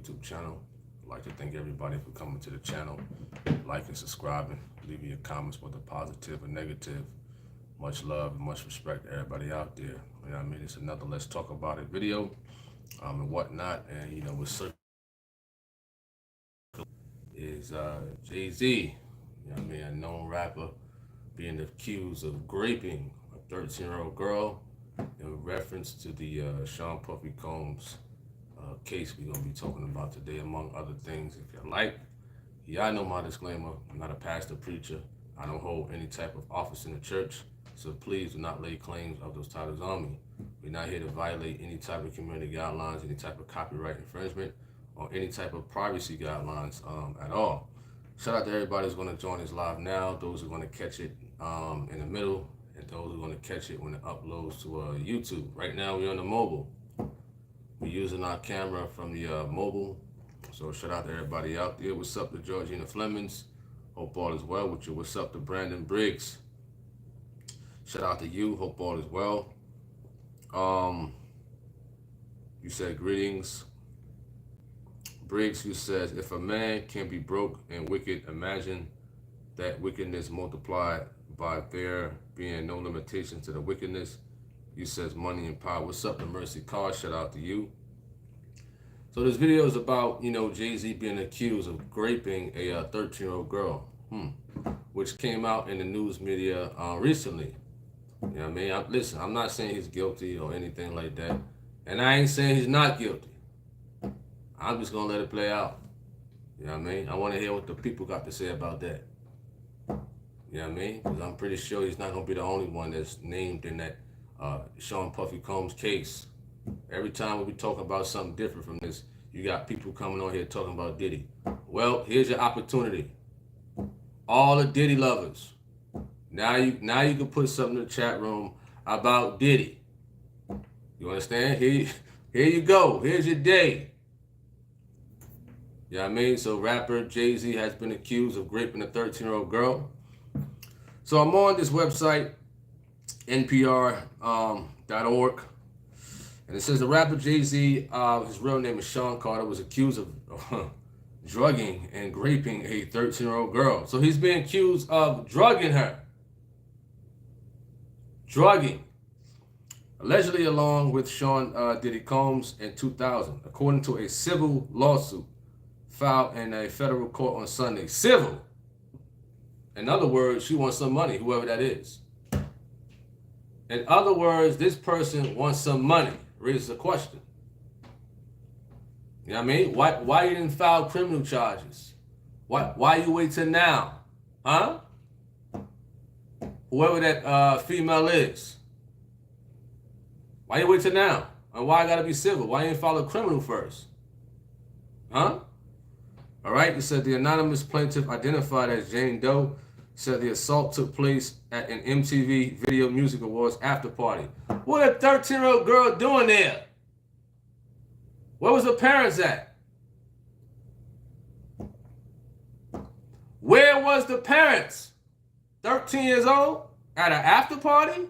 YouTube channel. I'd like to thank everybody for coming to the channel, like and subscribing, leaving your comments, whether positive or negative. Much love and much respect to everybody out there. You know what I mean? It's another Let's Talk About It video and whatnot. And, you know, what's circling is Jay-Z, you know what I mean? A known rapper being accused of graping a 13-year-old girl in reference to the Sean Puffy Combs case we're going to be talking about today, among other things. If you like, y'all know my disclaimer. I'm not a pastor, preacher. I don't hold any type of office in the church, so please do not lay claims of those titles on me. We're not here to violate any type of community guidelines, any type of copyright infringement, or any type of privacy guidelines at all. Shout out to everybody who's going to join us live now, those who are going to catch it in the middle, and those who are going to catch it when it uploads to YouTube. Right now, we're on the mobile. We're using our camera from the mobile. So shout out to everybody out there. What's up to Georgina Flemings? Hope all is well with you. What's up to Brandon Briggs? Shout out to you. Hope all is well. You said greetings. Briggs, who says, if a man can be broke and wicked, imagine that wickedness multiplied by there being no limitation to the wickedness. You says money and power. What's up to Mercy Carr? Shout out to you. So this video is about, you know, Jay-Z being accused of graping a 13-year-old girl, which came out in the news media recently. You know what I mean? Listen, I'm not saying he's guilty or anything like that. And I ain't saying he's not guilty. I'm just going to let it play out. You know what I mean? I want to hear what the people got to say about that. You know what I mean? Because I'm pretty sure he's not going to be the only one that's named in that Sean Puffy Combs case. Every time we talk about something different from this, you got people coming on here talking about Diddy. Well, here's your opportunity. All the Diddy lovers. Now you can put something in the chat room about Diddy. You understand? Here you go. Here's your day. You know what I mean? So rapper Jay-Z has been accused of raping a 13-year-old girl. So I'm on this website, npr.org. And it says the rapper Jay-Z, his real name is Sean Carter, was accused of drugging and graping a 13-year-old girl. So he's being accused of drugging her. Drugging. Allegedly along with Sean Diddy Combs in 2000, according to a civil lawsuit filed in a federal court on Sunday. Civil. In other words, she wants some money, whoever that is. In other words, this person wants some money. Raises a question. You know what I mean? Why you didn't file criminal charges? Why you wait till now? Huh? Whoever that female is. Why you wait till now? And why I gotta be civil? Why you didn't file a criminal first? Huh? All right, it said the anonymous plaintiff identified as Jane Doe said the assault took place at an MTV Video Music Awards after party. What a 13-year-old girl doing there? Where was her parents at? Where was the parents? 13 years old? At an after party?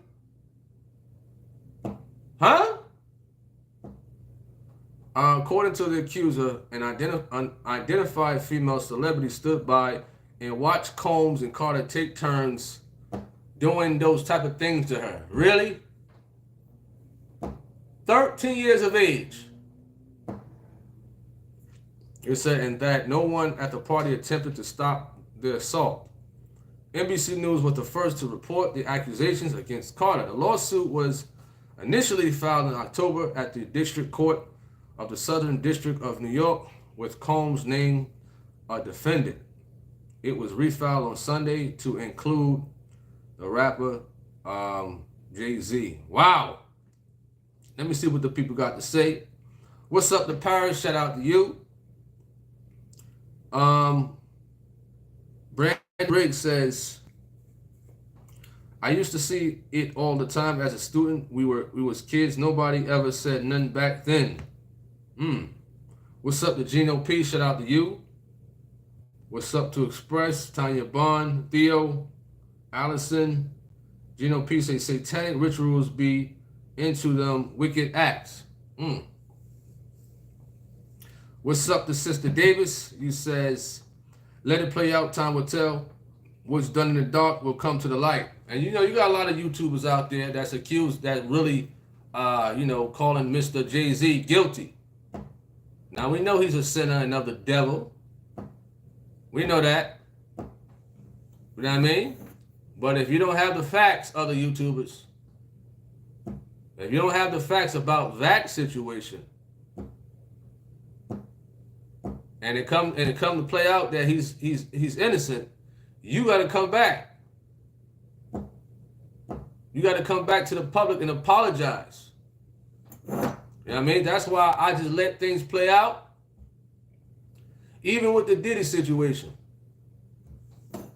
Huh? According to the accuser, an unidentified female celebrity stood by and watched Combs and Carter take turns doing those type of things to her. Really? 13 years of age. It said, and that no one at the party attempted to stop the assault. NBC News was the first to report the accusations against Carter. The lawsuit was initially filed in October at the District Court of the Southern District of New York, with Combs named a defendant. It was refiled on Sunday to include the rapper Jay-Z. Wow. Let me see what the people got to say. What's up to Paris? Shout out to you. Brandon Briggs says, I used to see it all the time as a student. We was kids. Nobody ever said nothing back then. What's up to Gino P? Shout out to you. What's up to Express, Tanya Bond, Theo, Allison. Gino P say satanic rituals be into them wicked acts. What's up to Sister Davis? You says, let it play out, time will tell. What's done in the dark will come to the light. And you know, you got a lot of YouTubers out there that's accused, that really, calling Mr. Jay-Z guilty. Now, we know he's a sinner and of the devil. We know that. You know what I mean? But if you don't have the facts, other YouTubers, if you don't have the facts about that situation, and it come to play out that he's innocent, you got to come back. You got to come back to the public and apologize. You know what I mean? That's why I just let things play out. Even with the Diddy situation.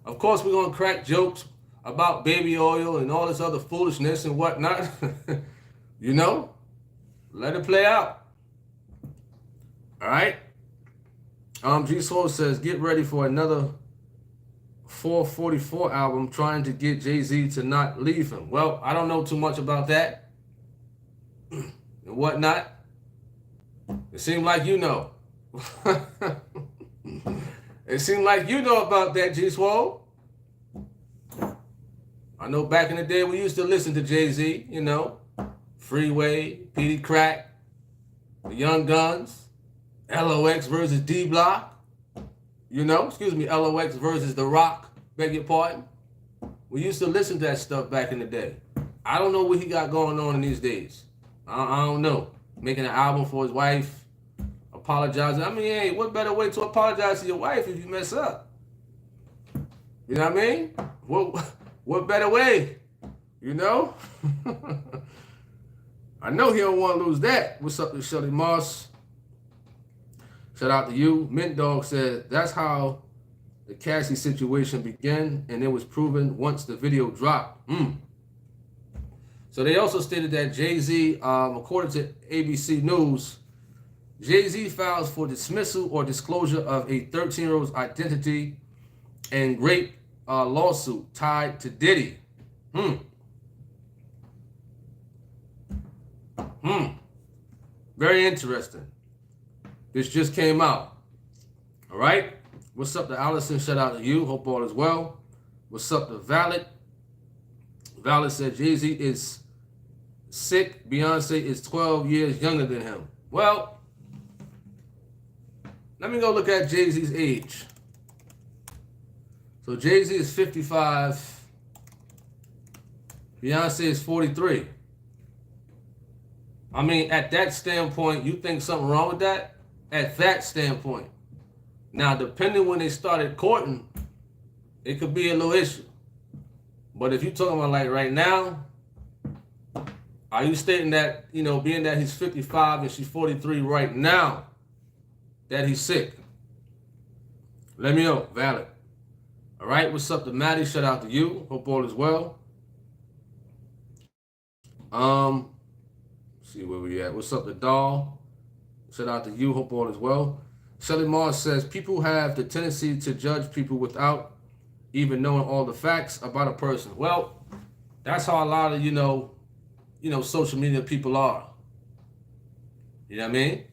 Of course, we're going to crack jokes about baby oil and all this other foolishness and whatnot. You know? Let it play out. All right? G Soul says, get ready for another 444 album trying to get Jay-Z to not leave him. Well, I don't know too much about that and whatnot. It seemed like you know. It seemed like you know about that, G-Swole. I know back in the day we used to listen to Jay-Z, you know. Freeway, Petey Crack, the Young Guns, LOX versus D-Block. You know, LOX versus The Rock, beg your pardon. We used to listen to that stuff back in the day. I don't know what he got going on in these days. I don't know. Making an album for his wife, apologizing. I mean, hey, what better way to apologize to your wife if you mess up? You know what I mean? What better way? You know? I know he don't want to lose that. What's up to Shelly Moss? Shout out to you. Mint Dog said, that's how the Cassie situation began, and it was proven once the video dropped. So they also stated that Jay-Z, according to ABC News, Jay-Z files for dismissal or disclosure of a 13-year-old's identity and rape lawsuit tied to Diddy. Very interesting. This just came out. All right. What's up to Allison? Shout out to you. Hope all is well. What's up to Valid? Valid said Jay-Z is sick. Beyonce is 12 years younger than him. Well, let me go look at Jay-Z's age. So Jay-Z is 55. Beyonce is 43. I mean, at that standpoint, you think something wrong with that? At that standpoint. Now, depending when they started courting, it could be a little issue. But if you're talking about like right now, are you stating that, you know, being that he's 55 and she's 43 right now, that he's sick? Let me know. Valid. All right. What's up to Maddie? Shout out to you. Hope all is well. See where we at. What's up to Doll? Shout out to you. Hope all is well. Shelly Mars says, people have the tendency to judge people without even knowing all the facts about a person. Well, that's how a lot of, you know, social media people are. You know what I mean?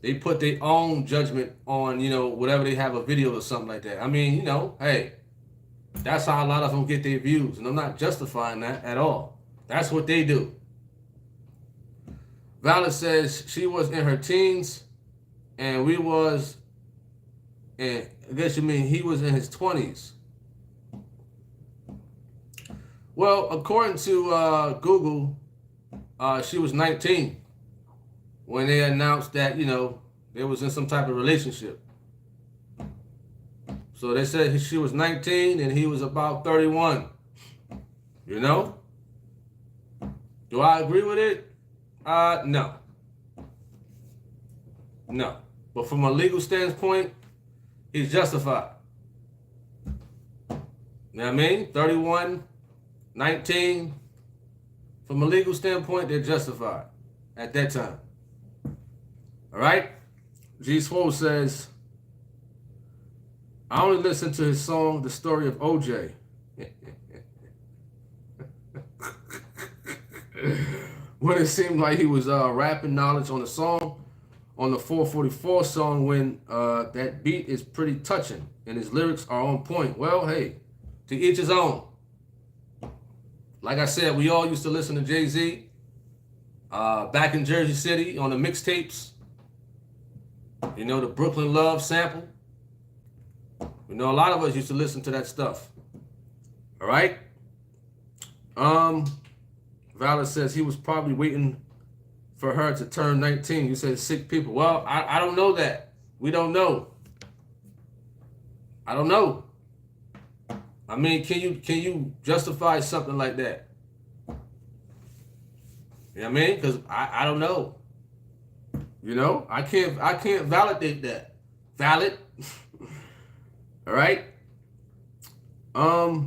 They put their own judgment on, you know, whatever they have a video or something like that. I mean, you know, hey, that's how a lot of them get their views. And I'm not justifying that at all. That's what they do. Valid says she was in her teens and he was in his 20s. Well, according to Google, she was 19 when they announced that, you know, they was in some type of relationship. So they said she was 19 and he was about 31. You know? Do I agree with it? No. No. But from a legal standpoint, he's justified. You know what I mean? 31, 19. From a legal standpoint, they're justified at that time. All right? G Swole says, I only listened to his song, The Story of OJ. When it seemed like he was rapping knowledge on the song. on the 444 song when that beat is pretty touching and his lyrics are on point. Well, hey, to each his own. Like I said, we all used to listen to Jay-Z back in Jersey City on the mixtapes. You know, the Brooklyn Love sample. You know, a lot of us used to listen to that stuff. All right? Valor says he was probably waiting for her to turn 19. You said sick people. Well, I don't know that. We don't know. I don't know. I mean, can you justify something like that? You know what I mean? Because I don't know. You know, I can't validate that. Valid. All right. Let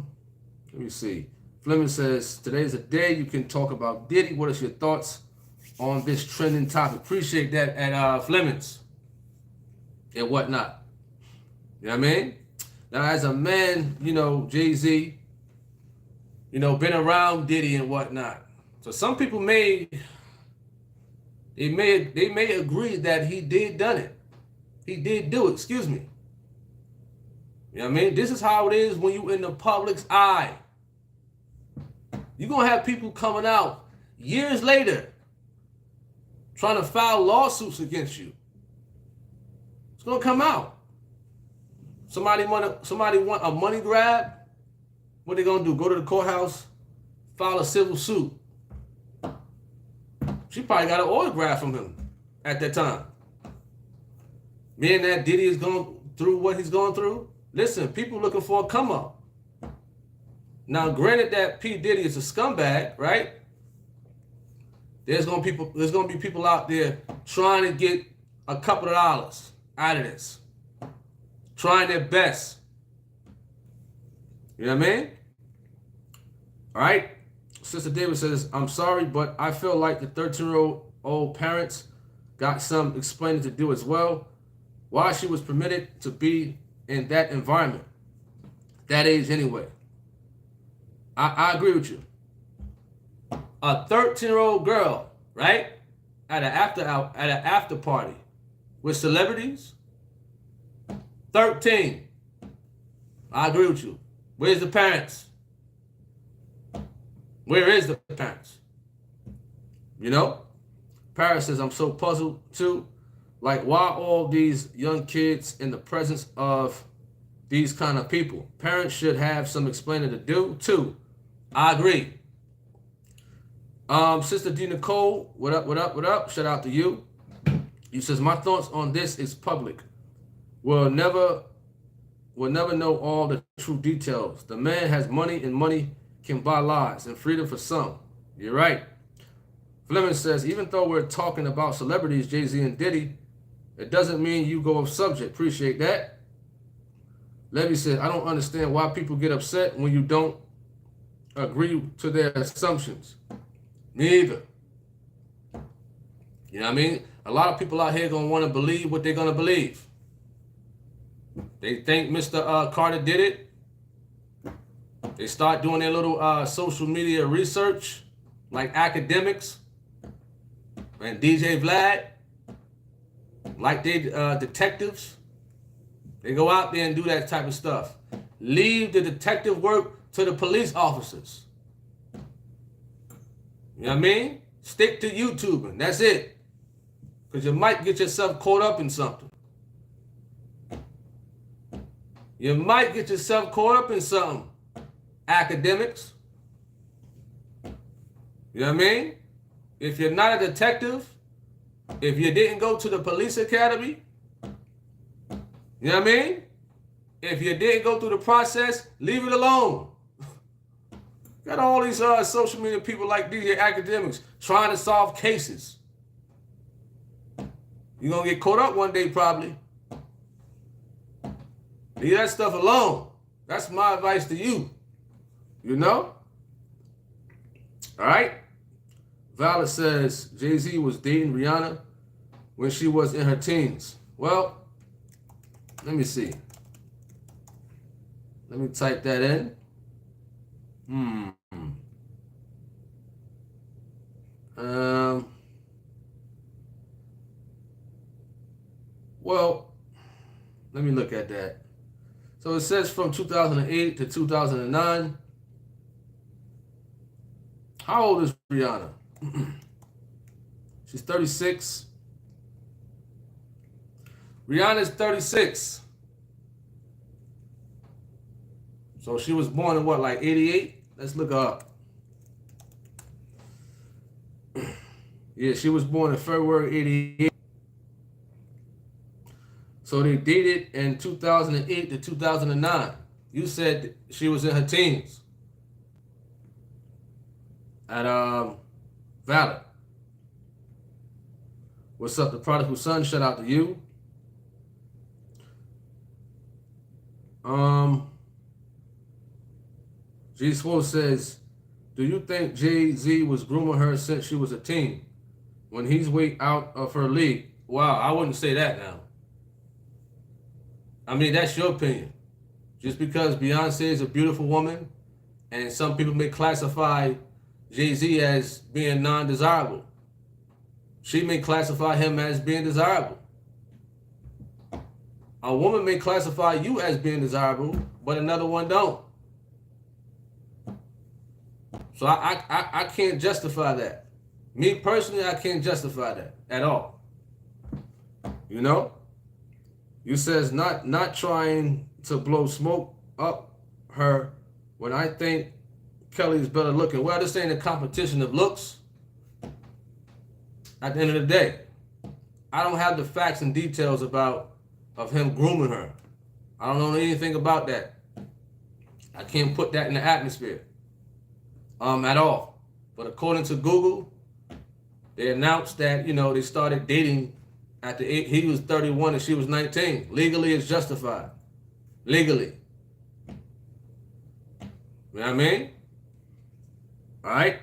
me see. Fleming says today's a day you can talk about Diddy. What is your thoughts on this trending topic? Appreciate that at Fleming's and whatnot. You know what I mean? Now, as a man, you know, Jay-Z, you know, been around Diddy and whatnot. So some people may agree that he did done it. He did do it, excuse me. You know what I mean? This is how it is when you in the public's eye. You're going to have people coming out years later trying to file lawsuits against you. It's going to come out. Somebody want a money grab? What they going to do? Go to the courthouse, file a civil suit. She probably got an autograph from him at that time. Being that Diddy is going through what he's going through, listen, people looking for a come up. Now, granted that P. Diddy is a scumbag, right? There's gonna be people out there trying to get a couple of dollars out of this, trying their best. You know what I mean? All right. Sister David says, I'm sorry, but I feel like the 13-year-old parents got some explaining to do as well. Why she was permitted to be in that environment, that age anyway. I agree with you. A 13-year-old girl, right, at an after party with celebrities. 13. I agree with you. Where's the parents? Where is the parents? You know? Paris says, I'm so puzzled too. Like, why all these young kids in the presence of these kind of people? Parents should have some explaining to do too. I agree. Sister D. Nicole, what up, what up, what up? Shout out to you. You says, my thoughts on this is public. We'll never know all the true details. The man has money and money can buy lies and freedom for some. You're right. Fleming says, even though we're talking about celebrities, Jay-Z and Diddy, it doesn't mean you go off subject. Appreciate that. Levy said, I don't understand why people get upset when you don't agree to their assumptions. Me either. You know what I mean? A lot of people out here going to want to believe what they're going to believe. They think Mr. Carter did it. They start doing their little social media research, like academics and DJ Vlad, like they detectives. They go out there and do that type of stuff. Leave the detective work to the police officers. You know what I mean? Stick to YouTubing. That's it. Because you might get yourself caught up in something. You might get yourself caught up in something. Academics. You know what I mean? If you're not a detective, if you didn't go to the police academy, you know what I mean? If you didn't go through the process, leave it alone. Got all these social media people like DJ academics trying to solve cases. You're going to get caught up one day probably. Leave that stuff alone. That's my advice to you. You know? All right? Valor says Jay-Z was dating Rihanna when she was in her teens. Well, let me see. Let me type that in. Well, let me look at that. So it says from 2008 to 2009. How old is Rihanna? She's 36. Rihanna's 36. So she was born in what, like 88? Let's look her up. Yeah, she was born in February 88. So they dated in 2008 to 2009. You said she was in her teens. At Valid. What's up, the prodigal son? Shout out to you. G Swole says, do you think Jay-Z was grooming her since she was a teen? When he's way out of her league? Wow, I wouldn't say that now. I mean, that's your opinion. Just because Beyonce is a beautiful woman, and some people may classify Jay-Z as being non-desirable, she may classify him as being desirable. A woman may classify you as being desirable, but another one don't. So I can't justify that. Me personally, I can't justify that at all. You know? You says not trying to blow smoke up her when I think Kelly's better looking. Well, this ain't a competition of looks. At the end of the day, I don't have the facts and details of him grooming her. I don't know anything about that. I can't put that in the atmosphere at all. But according to Google, they announced that, they started dating at the age, he was 31 and she was 19. Legally, it's justified. Legally. You know what I mean? All right.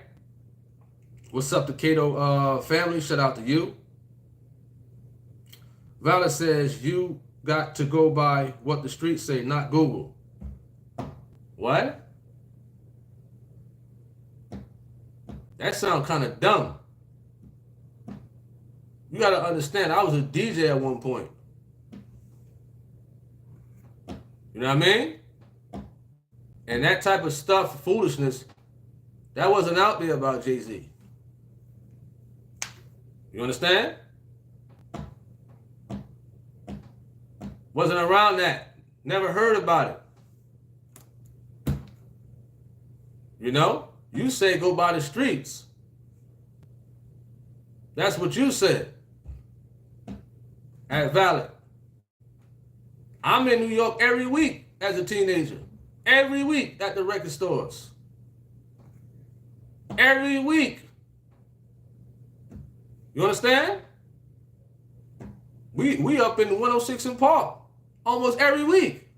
What's up, the Cato family? Shout out to you. Valor says you got to go by what the streets say, not Google. What? That sounds kind of dumb. You got to understand, I was a DJ at one point. You know what I mean? And that type of stuff, foolishness, that wasn't out there about Jay-Z. You understand? Wasn't around that. Never heard about it. You know? You say go by the streets. That's what you said. At Valid. I'm in New York every week as a teenager. Every week at the record stores. Every week. You understand? We up in 106 in Park almost every week.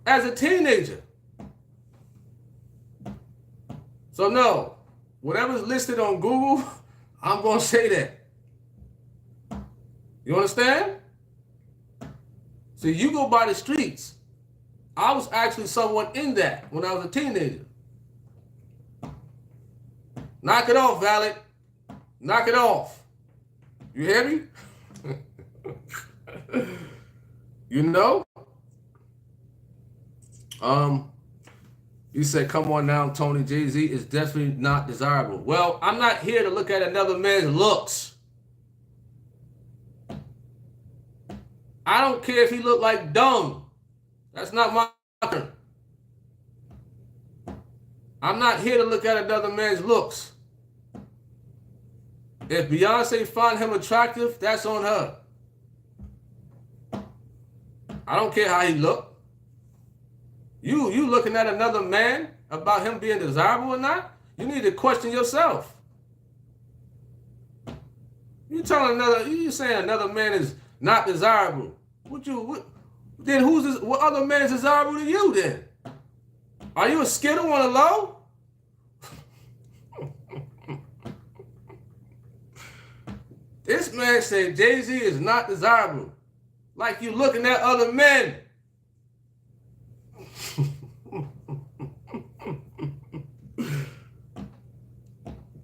As a teenager. So no, whatever's listed on Google, I'm going to say that. You understand? See, you go by the streets. I was actually someone in that when I was a teenager. Knock it off, Valid. Knock it off. You hear me? You know? You said, come on now, Tony, Jay-Z is definitely not desirable. Well, I'm not here to look at another man's looks. I don't care if he look like dung. That's not my turn. I'm not here to look at another man's looks. If Beyonce find him attractive, that's on her. I don't care how he look. You looking at another man about him being desirable or not? You need to question yourself. You saying another man is not desirable. Then what other man is desirable to you then? Are you a skittle on a low? This man said Jay-Z is not desirable. Like you looking at other men.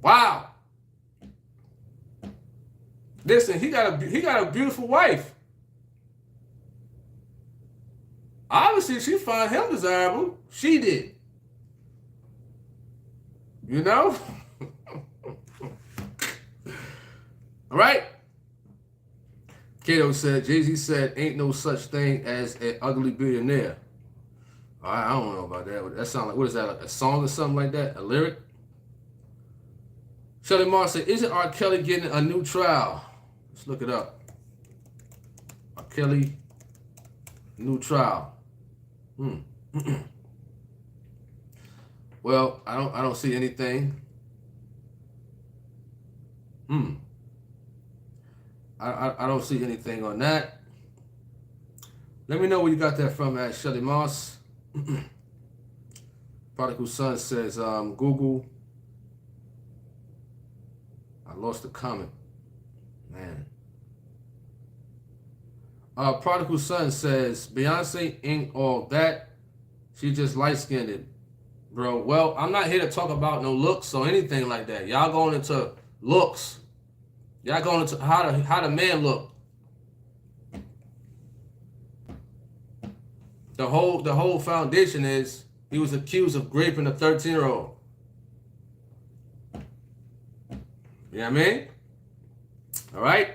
Wow. Listen, he got a beautiful wife. Obviously, she found him desirable. She did. You know? All right? Kato said, Jay-Z said, ain't no such thing as an ugly billionaire. I don't know about that. That sounds like, what is that, like a song or something like that? A lyric? Shelly Marr said, isn't R. Kelly getting a new trial? Let's look it up. R. Kelly, new trial. Well, I don't see anything. I don't see anything on that. Let me know where you got that from at Shelly Moss. Prodigal Son says, Google. I lost the comment. Man. Prodigal Son says, Beyonce ain't all that. She just light-skinned, bro. Well, I'm not here to talk about no looks or anything like that. Y'all going into looks. Y'all going into how the man look. The whole foundation is he was accused of raping a 13-year-old. You know what I mean? All right.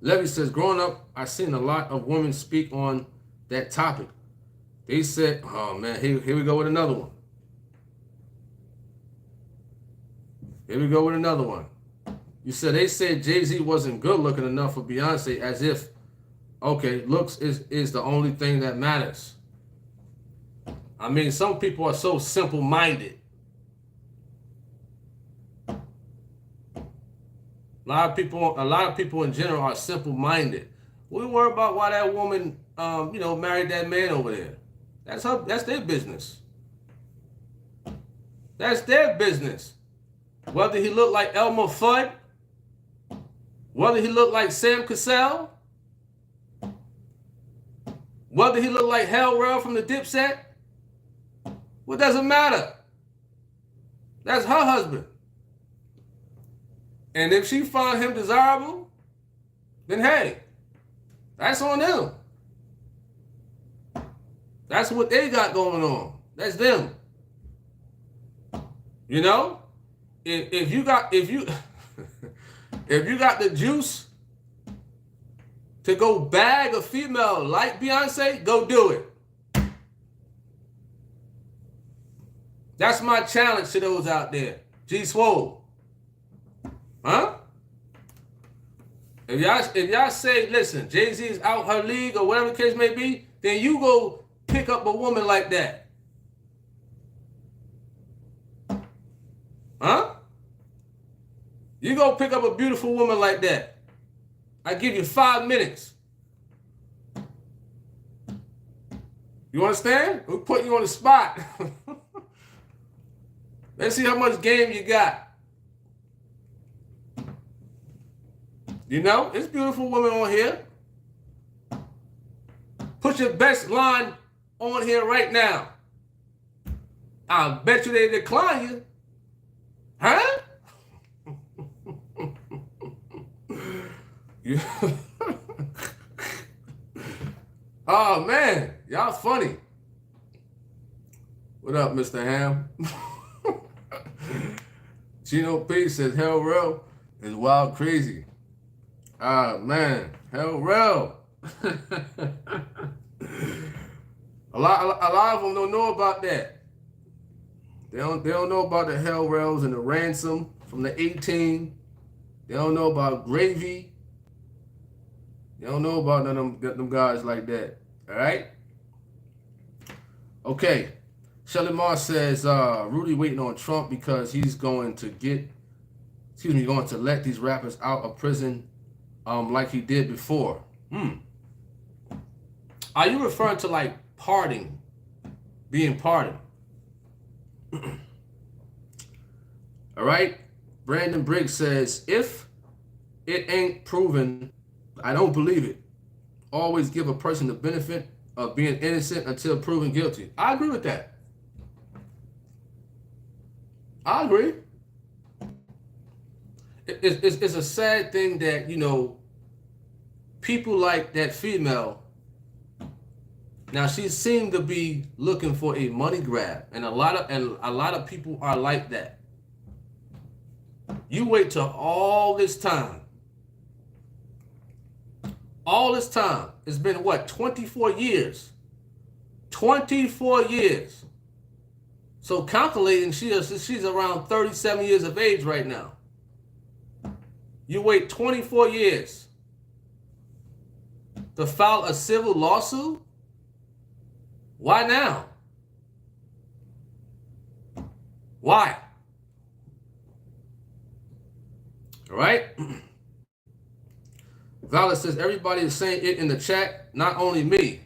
Levy says, growing up, I seen a lot of women speak on that topic. They said, oh man, here we go with another one. Here we go with another one. You said they said Jay-Z wasn't good looking enough for Beyonce, as if, okay, looks is the only thing that matters. I mean, some people are so simple-minded. A lot of people in general are simple-minded. We worry about why that woman, married that man over there. That's their business. That's their business. Whether he looked like Elmer Fudd, whether he looked like Sam Cassell, whether he looked like Hell Rell from the Dipset, what does it matter? That's her husband. And if she found him desirable, then hey, that's on them. That's what they got going on. That's them. You know? If you got the juice to go bag a female like Beyonce, go do it. That's my challenge to those out there. G Swole. Huh? If y'all say, listen, Jay-Z is out her league or whatever the case may be, then you go pick up a woman like that. Huh? You go pick up a beautiful woman like that. I give you 5 minutes. You understand? We're putting you on the spot. Let's see how much game you got. You know, it's beautiful women on here. Put your best line on here right now. I'll bet you they decline you. Huh? Oh man, y'all funny. What up, Mr. Ham? Gino P says Hell Rell is wild crazy. Ah man, Hell Rell. a lot of them don't know about that. They don't know about the Hell Rells and the ransom from the 18. They don't know about Gravy. They don't know about none of them guys like that. All right? Okay. Shelly Marr says, Rudy waiting on Trump because he's going to let these rappers out of prison like he did before. Are you referring to like pardon, being pardoned? All right? Brandon Briggs says, if it ain't proven, I don't believe it. Always give a person the benefit of being innocent until proven guilty. I agree with that. I agree. it's a sad thing that, you know, people like that female. Now she seemed to be looking for a money grab, and a lot of people are like that. You wait till all this time. All this time. It's been what, 24 years? 24 years. So calculating, she's around 37 years of age right now. You wait 24 years to file a civil lawsuit? Why now? Why? All right? Valor says everybody is saying it in the chat, not only me.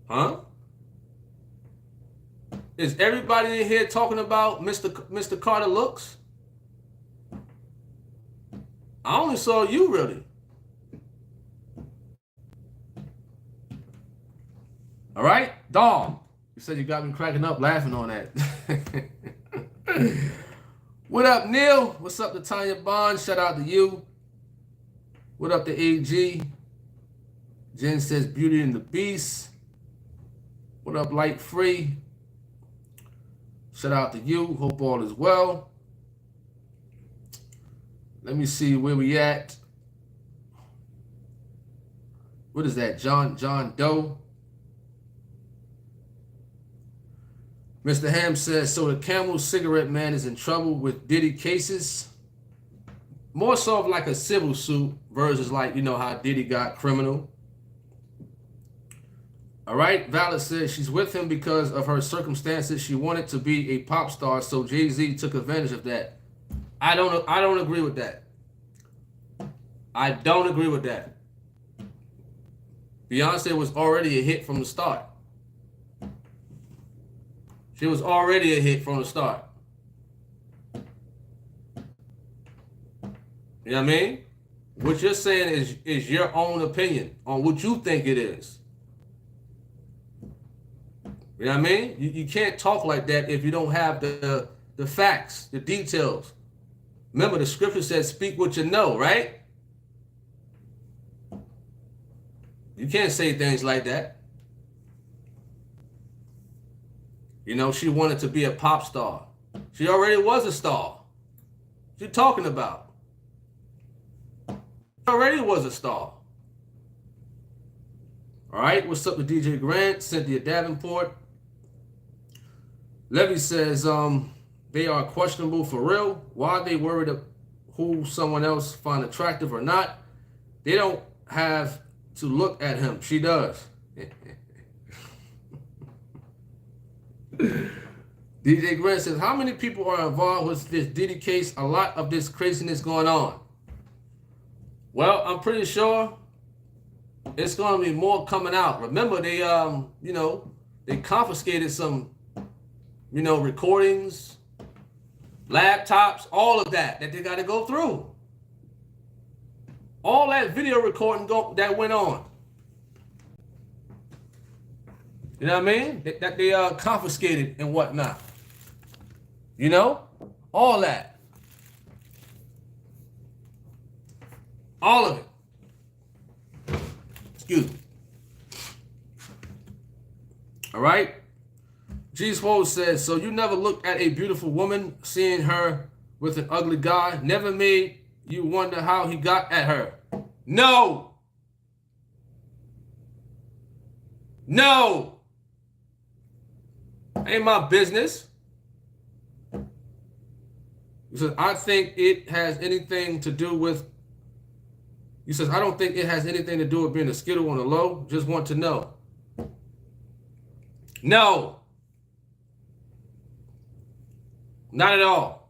Huh? Is everybody in here talking about Mr. Carter looks? I only saw you, really. All right? Dom, you said you got me cracking up laughing on that. What up, Neil? What's up to Tanya Bond? Shout out to you. What up to AG? Jen says Beauty and the Beast. What up, Light Free? Shout out to you. Hope all is well. Let me see where we at. What is that? John Doe. Mr. Ham says, so the Camel cigarette man is in trouble with Diddy cases? More so of like a civil suit versus like, you know, how Diddy got criminal. All right. Valid says she's with him because of her circumstances. She wanted to be a pop star, so Jay-Z took advantage of that. I don't agree with that. I don't agree with that. Beyonce was already a hit from the start. She was already a hit from the start. You know what I mean? What you're saying is your own opinion on what you think it is. You know what I mean? You can't talk like that if you don't have the facts, the details. Remember, the scripture says, speak what you know, right? You can't say things like that. You know, she wanted to be a pop star. She already was a star. What you talking about? She already was a star. All right, what's up with DJ Grant, Cynthia Davenport? Levy says, they are questionable for real. Why are they worried of who someone else find attractive or not? They don't have to look at him. She does. DJ Grant says, how many people are involved with this Diddy case? A lot of this craziness going on. Well, I'm pretty sure it's going to be more coming out. Remember, they, you know, they confiscated some, you know, recordings, laptops, all of that they got to go through. All that video recording that went on. You know what I mean? That they confiscated and whatnot. You know? All that. All of it. Excuse me. All right? G Swole says, so you never looked at a beautiful woman, seeing her with an ugly guy, never made you wonder how he got at her? No! No! Ain't my business. He says, I think it has anything to do with, he says, I don't think it has anything to do with being a skittle on the low. Just want to know. No. Not at all.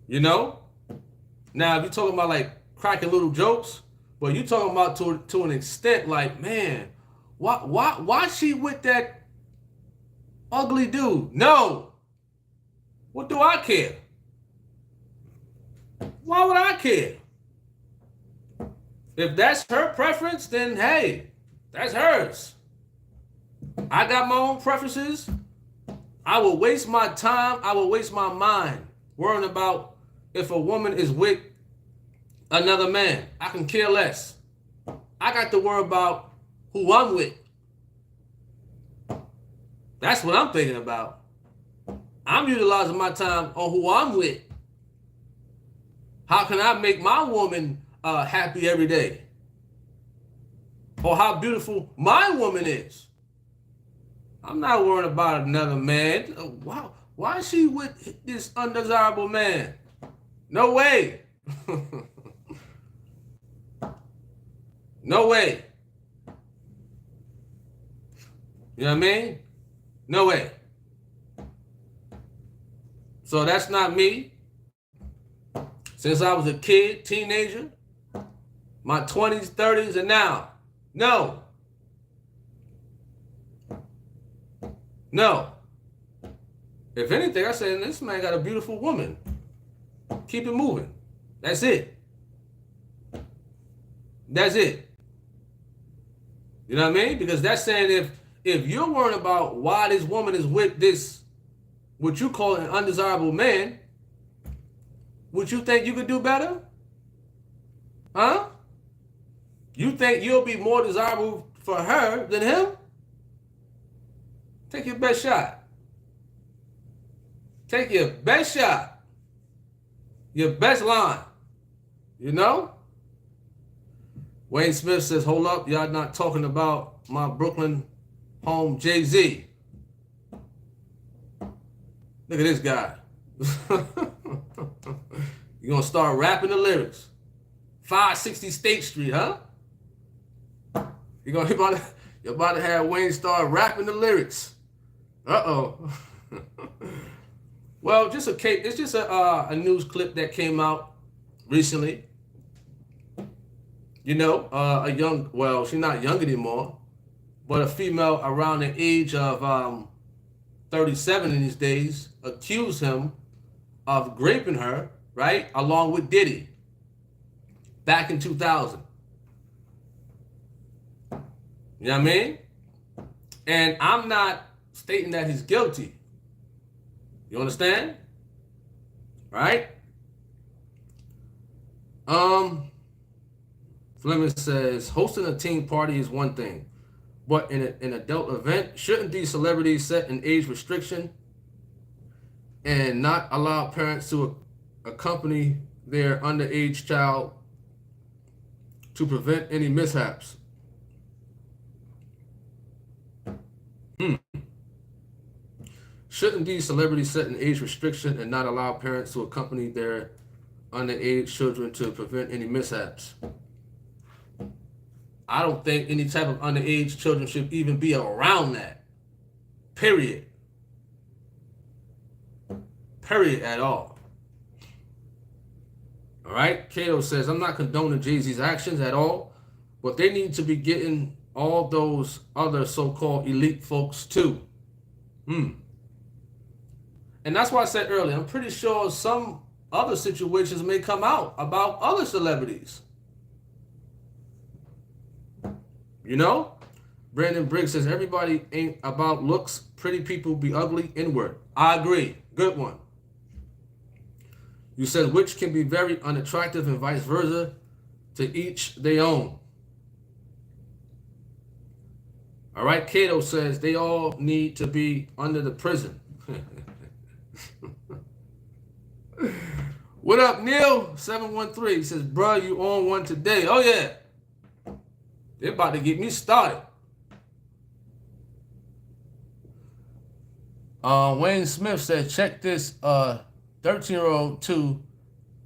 You know? Now, if you're talking about like cracking little jokes, but you're talking about to an extent like, man, why she with that ugly dude? No. What do I care? Why would I care? If that's her preference, then hey, that's hers. I got my own preferences. I will waste my time, I will waste my mind worrying about if a woman is with another man. I can care less. I got to worry about who I'm with. That's what I'm thinking about. I'm utilizing my time on who I'm with. How can I make my woman happy every day? Or how beautiful my woman is. I'm not worrying about another man. Wow, why is she with this undesirable man? No way. No way. You know what I mean? No way. So that's not me. Since I was a kid, teenager, my 20s, 30s, and now. No. No. If anything, I say, this man got a beautiful woman. Keep it moving. That's it. That's it. You know what I mean? Because that's saying if you're worrying about why this woman is with this, what you call an undesirable man, would you think you could do better? Huh? You think you'll be more desirable for her than him? Take your best shot. Take your best shot. Your best line. You know? Wayne Smith says, hold up, y'all not talking about my Brooklyn home Jay-Z. Look at this guy. You're going to start rapping the lyrics. 560 State Street, huh? You're about to have Wayne start rapping the lyrics. Uh-oh. Well, it's just a news clip that came out recently. You know, she's not young anymore, but a female around the age of 37 in these days accused him of graping her, right, along with Diddy, back in 2000. You know what I mean? And I'm not stating that he's guilty. You understand? Right? Fleming says, hosting a team party is one thing, but in an adult event, shouldn't these celebrities set an age restriction and not allow parents to accompany their underage child to prevent any mishaps? Shouldn't these celebrities set an age restriction and not allow parents to accompany their underage children to prevent any mishaps? I don't think any type of underage children should even be around that. Period. Period at all. All right? Cato says, I'm not condoning Jay-Z's actions at all, but they need to be getting all those other so-called elite folks too. And that's why I said earlier, I'm pretty sure some other situations may come out about other celebrities. You know? Brandon Briggs says, everybody ain't about looks. Pretty people be ugly inward. I agree. Good one. You said, which can be very unattractive and vice versa. To each their own. All right. Cato says, they all need to be under the prison. What up, Neil? 713. He says, bruh, you on one today. Oh, yeah. They're about to get me started. Wayne Smith said, check this 13-year-old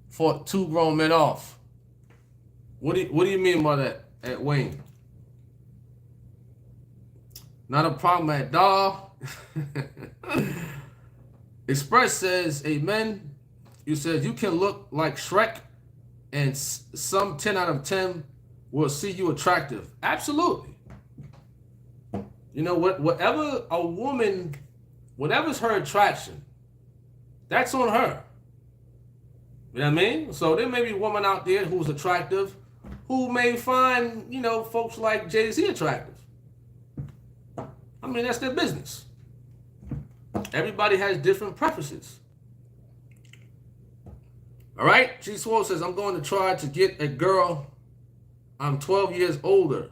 for 2 grown men off. What do you mean by that, at Wayne? Not a problem at all. Express says, amen. You said you can look like Shrek and some 10 out of 10 will see you attractive. Absolutely. You know, whatever a woman, whatever's her attraction, that's on her. You know what I mean? So there may be a woman out there who's attractive who may find, you know, folks like Jay-Z attractive. I mean, that's their business. Everybody has different preferences. All right? G Swole says, I'm going to try to get a girl. I'm 12 years older.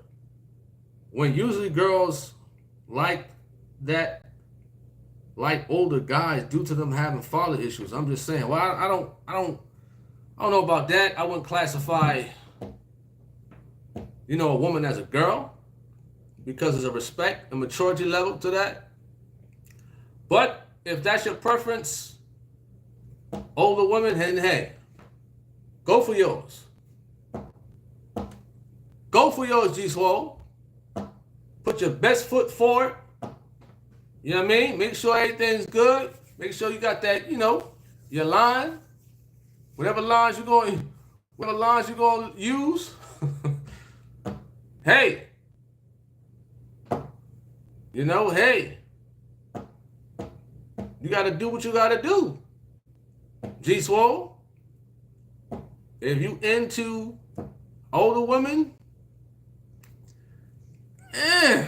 When usually girls like that, like older guys, due to them having father issues. I'm just saying. Well, I don't know about that. I wouldn't classify, a woman as a girl because there's a respect and maturity level to that. But if that's your preference, older women, hey, go for yours. Go for yours, G Swole. Put your best foot forward. You know what I mean? Make sure everything's good. Make sure you got that, your line. Whatever lines you're going to use. Hey. Hey. You got to do what you got to do. G Swole. If you into older women, yeah.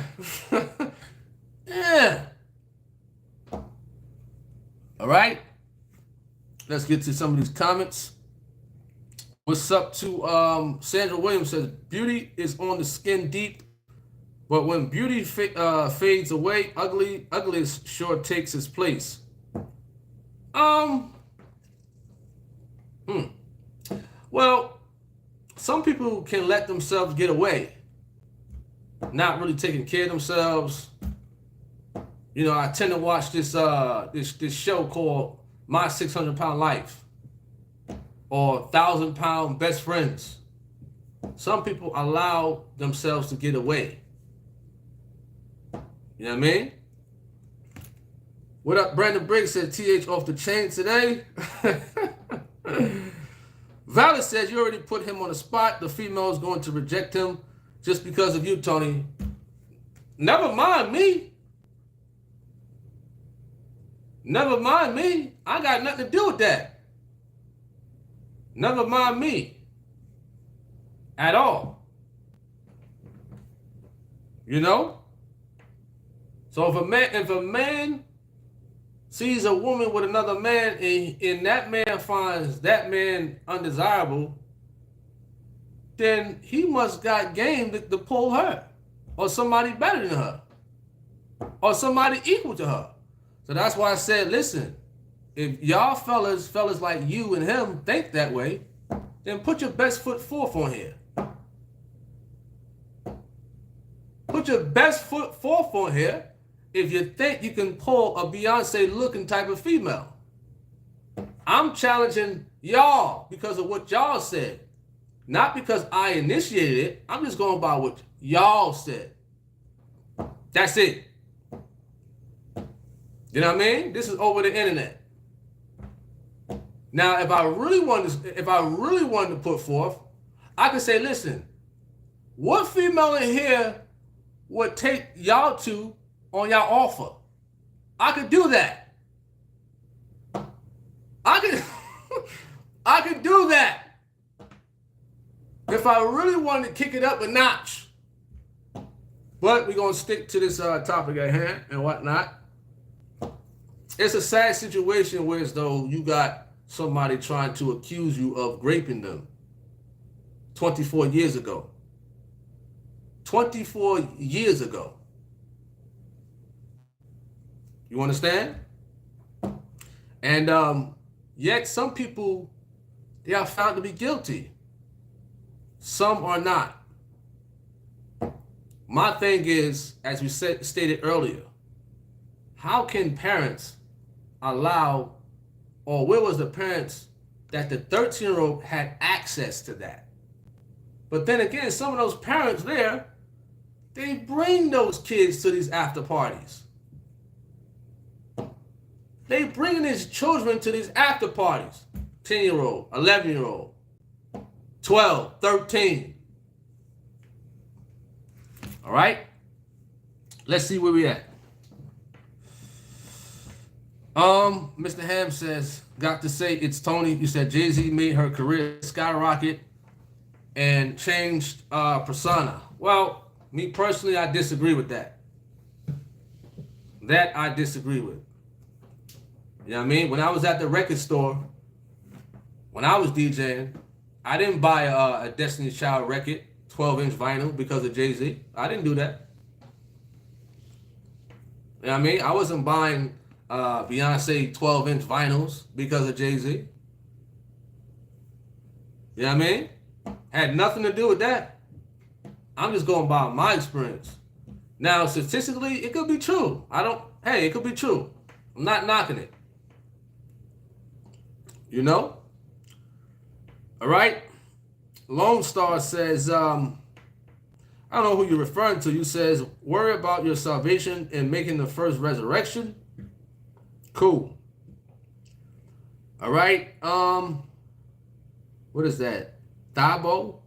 All right. Let's get to some of these comments. What's up to Sandra Williams says, beauty is on the skin deep, but when beauty fades away, ugliest sure takes its place. Well, some people can let themselves get away, not really taking care of themselves. I tend to watch this show called My 600-Pound Life or 1,000-Pound Best Friends. Some people allow themselves to get away. You know what I mean? What up, Brandon Briggs said, TH off the chain today. Valid says, you already put him on the spot. The female is going to reject him just because of you, Tony. Never mind me. Never mind me. I got nothing to do with that. Never mind me. At all. So if a man sees a woman with another man and that man finds that man undesirable, then he must got game to pull her or somebody better than her or somebody equal to her. So that's why I said, listen, if y'all fellas like you and him think that way, then put your best foot forth on here. Put your best foot forth on here if you think you can pull a Beyonce looking type of female. I'm challenging y'all because of what y'all said. Not because I initiated it. I'm just going by what y'all said. That's it. You know what I mean? This is over the internet. Now, if I really wanted to put forth, I could say, listen, what female in here would take y'all to on y'all offer? I could do that. I could do that. If I really wanted to kick it up a notch. But we're going to stick to this topic at hand and whatnot. It's a sad situation where as though you got somebody trying to accuse you of graping them 24 years ago. 24 years ago. You understand? And yet some people, they are found to be guilty. Some are not. My thing is, as we stated earlier, how can parents allow, or where was the parents that the 13-year-old had access to that? But then again, some of those parents there, they bring those kids to these after parties. They bring these children to these after parties. 10-year-old, 11-year-old, 12, 13. All right? Let's see where we at. Mr. Ham says, got to say it's Tony. You said Jay-Z made her career skyrocket and changed persona. Well, me personally, I disagree with that. That I disagree with. You know what I mean? When I was at the record store, when I was DJing, I didn't buy a Destiny's Child record, 12-inch vinyl, because of Jay-Z. I didn't do that. You know what I mean? I wasn't buying Beyonce 12-inch vinyls because of Jay-Z. You know what I mean? Had nothing to do with that. I'm just going by my experience. Now, statistically, it could be true. It could be true. I'm not knocking it. You know? All right? Lone Star says, I don't know who you're referring to. You says, worry about your salvation and making the first resurrection. Cool. All right. What is that? Thabo.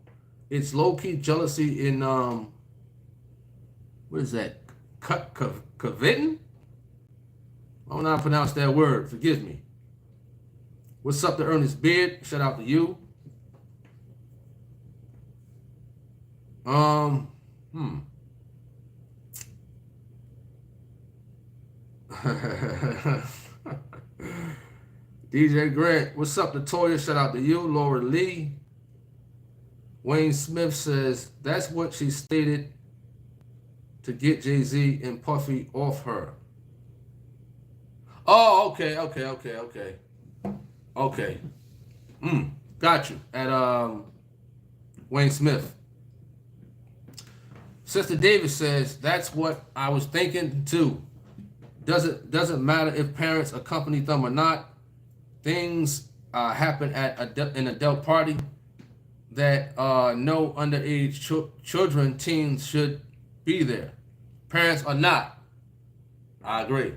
It's low-key jealousy in, what is that? Coveting? I don't know how to pronounce that word. Forgive me. What's up to Ernest Beard? Shout out to you. DJ Grant, what's up to Toya? Shout out to you. Laura Lee. Wayne Smith says, that's what she stated to get Jay-Z and Puffy off her. Oh, okay. Got you. At Wayne Smith. Sister Davis says, that's what I was thinking too. Doesn't matter if parents accompany them or not. Things happen at an adult party that no underage children, teens should be there. Parents are not. I agree.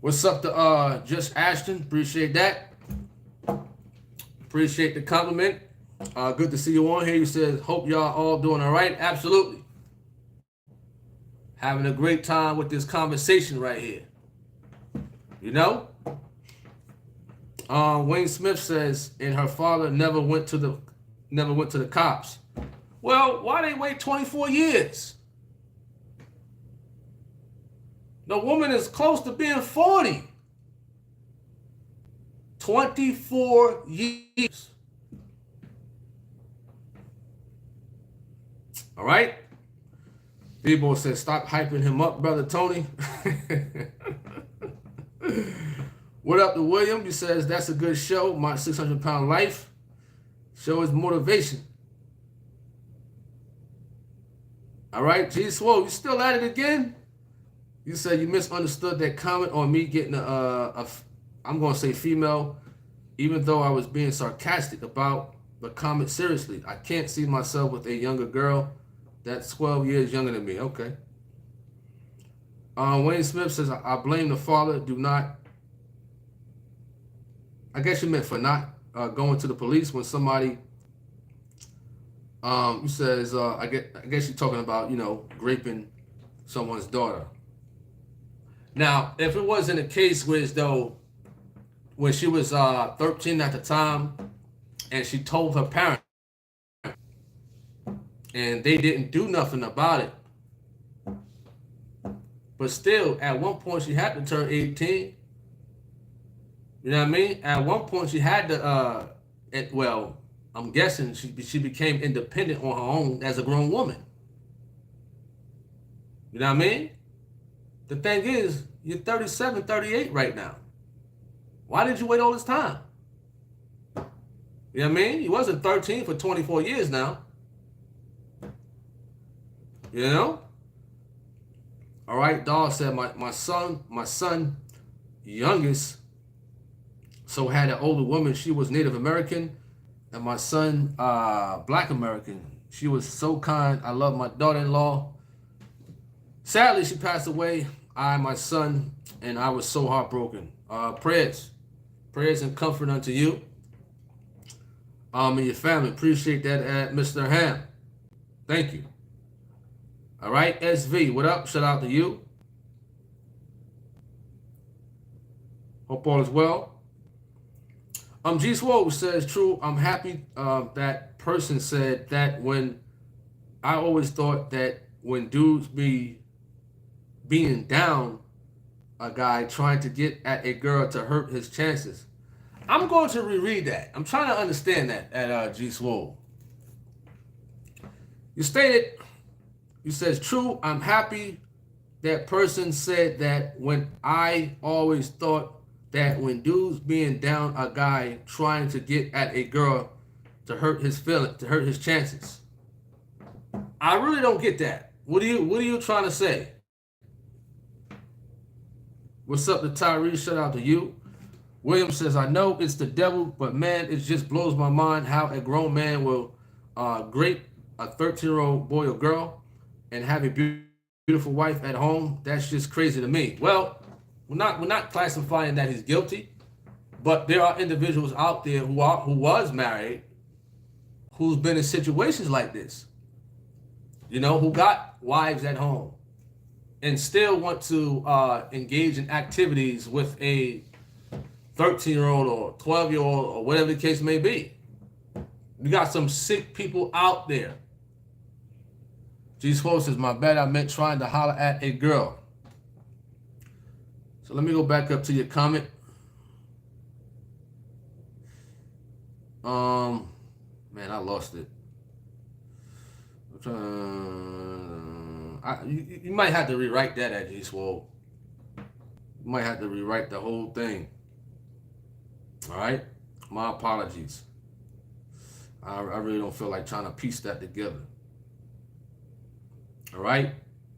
What's up to Just Ashton? Appreciate that. Appreciate the compliment. Good to see you on here. You said, hope y'all all doing all right. Absolutely. Having a great time with this conversation right here. You know? Wayne Smith says, and her father never went to the cops. Well, why they wait 24 years? The woman is close to being 40. 24 years. All right? People said, stop hyping him up, Brother Tony. What up to William? He says, that's a good show. My 600-pound life. Show is motivation. All right, G Swole, you still at it again? You said you misunderstood that comment on me getting I'm going to say female, even though I was being sarcastic about the comment seriously. I can't see myself with a younger girl that's 12 years younger than me. Okay. Wayne Smith says, I blame the father. I guess you meant for not going to the police when somebody, he says, I guess you're talking about, graping someone's daughter. Now, if it wasn't a case when she was 13 at the time and she told her parents and they didn't do nothing about it, but still, at one point she had to turn 18. You know what I mean? At one point she had to, I'm guessing she became independent on her own as a grown woman. You know what I mean? The thing is, you're 37, 38 right now. Why did you wait all this time? You know what I mean? You wasn't 13 for 24 years now. You know? All right, Dawg said, my son, youngest, so had an older woman. She was Native American, and my son, Black American. She was so kind. I love my daughter-in-law. Sadly, she passed away. My son, and I was so heartbroken. Prayers and comfort unto you, and your family. Appreciate that, Mr. Ham. Thank you. All right, SV, what up? Shout out to you. Hope all is well. G Swole says, true, I'm happy that person said that when I always thought that when dudes be being down a guy trying to get at a girl to hurt his chances. I'm going to reread that. I'm trying to understand that at G Swole. You stated, you says, true, I'm happy that person said that when I always thought that when dudes being down a guy trying to get at a girl to hurt his feeling, to hurt his chances. I really don't get that. What are you trying to say? What's up to Tyrese? Shout out to you. William says, I know it's the devil, but man, it just blows my mind how a grown man will grape a 13-year-old boy or girl and have a beautiful wife at home. That's just crazy to me. Well, we're not classifying that he's guilty, but there are individuals out there who was married, who's been in situations like this, who got wives at home and still want to engage in activities with a 13-year-old or 12-year-old or whatever the case may be. We got some sick people out there. G Swole says, my bad, I meant trying to holler at a girl. So let me go back up to your comment. Man, I lost it. You might have to rewrite that at G Swole. You might have to rewrite the whole thing. All right? My apologies. I really don't feel like trying to piece that together. All right?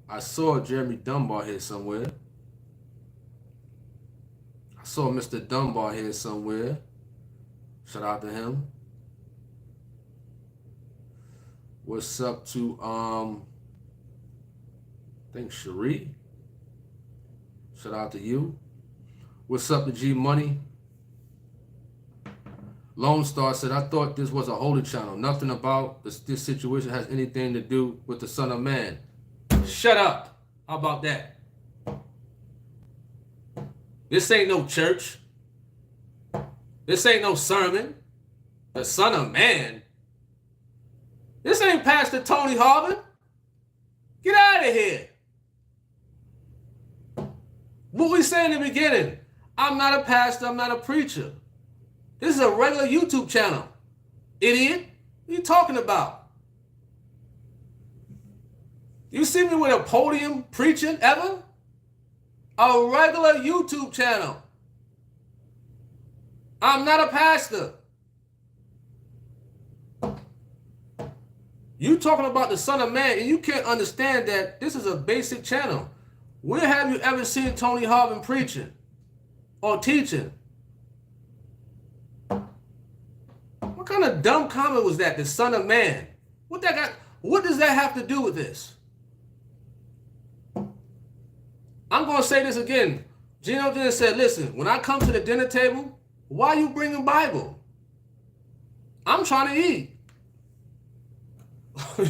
I saw Jeremy Dunbar here somewhere. I saw Mr. Dunbar here somewhere. Shout out to him. What's up to, I think Cherie. Shout out to you. What's up to G Money? Lone Star said, I thought this was a holy channel. Nothing about this situation has anything to do with the Son of Man. Shut up. How about that? This ain't no church. This ain't no sermon. The Son of Man. This ain't Pastor Tony Harvin. Get out of here. What we said in the beginning, I'm not a pastor, I'm not a preacher. This is a regular YouTube channel. Idiot. What are you talking about? You see me with a podium preaching ever? A regular YouTube channel. I'm not a pastor. You talking about the Son of Man and you can't understand that this is a basic channel. Where have you ever seen Tony Harvin preaching or teaching? What kind of dumb comment was that? The Son of Man. What does that have to do with this? I'm going to say this again. Gino Dennis said, listen, when I come to the dinner table, why are you bringing Bible? I'm trying to eat.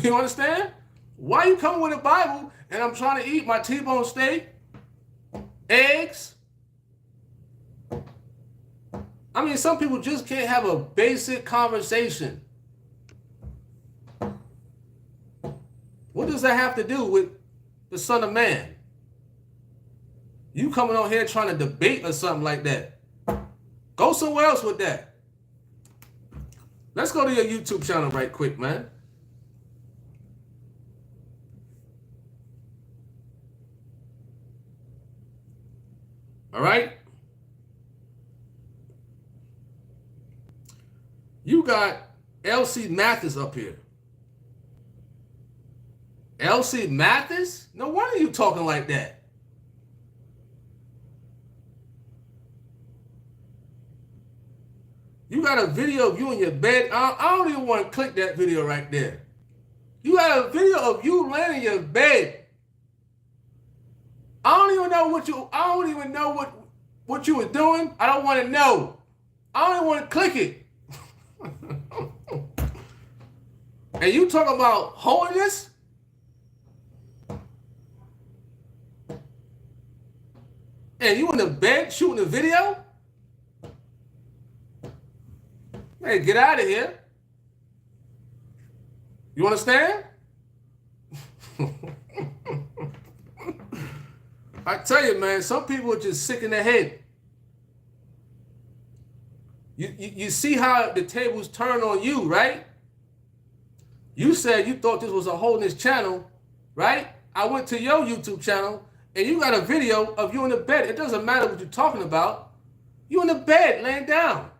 You understand? Why are you coming with a Bible and I'm trying to eat my T-bone steak, eggs? I mean, some people just can't have a basic conversation. What does that have to do with the Son of Man? You coming on here trying to debate or something like that. Go somewhere else with that. Let's go to your YouTube channel right quick, man. All right? You got LC Mathis up here. LC Mathis? No wonder you talking like that. You got a video of you in your bed. I don't even want to click that video right there. You got a video of you laying in your bed. I don't even know what you were doing. I don't want to know. I don't even want to click it. And you talk about holiness? And you in the bed shooting a video? Hey, get out of here. You understand? I tell you, man, some people are just sick in the head. You see how the tables turn on you, right? You said you thought this was a holiness channel, right? I went to your YouTube channel, and you got a video of you in the bed. It doesn't matter what you're talking about. You in the bed, laying down.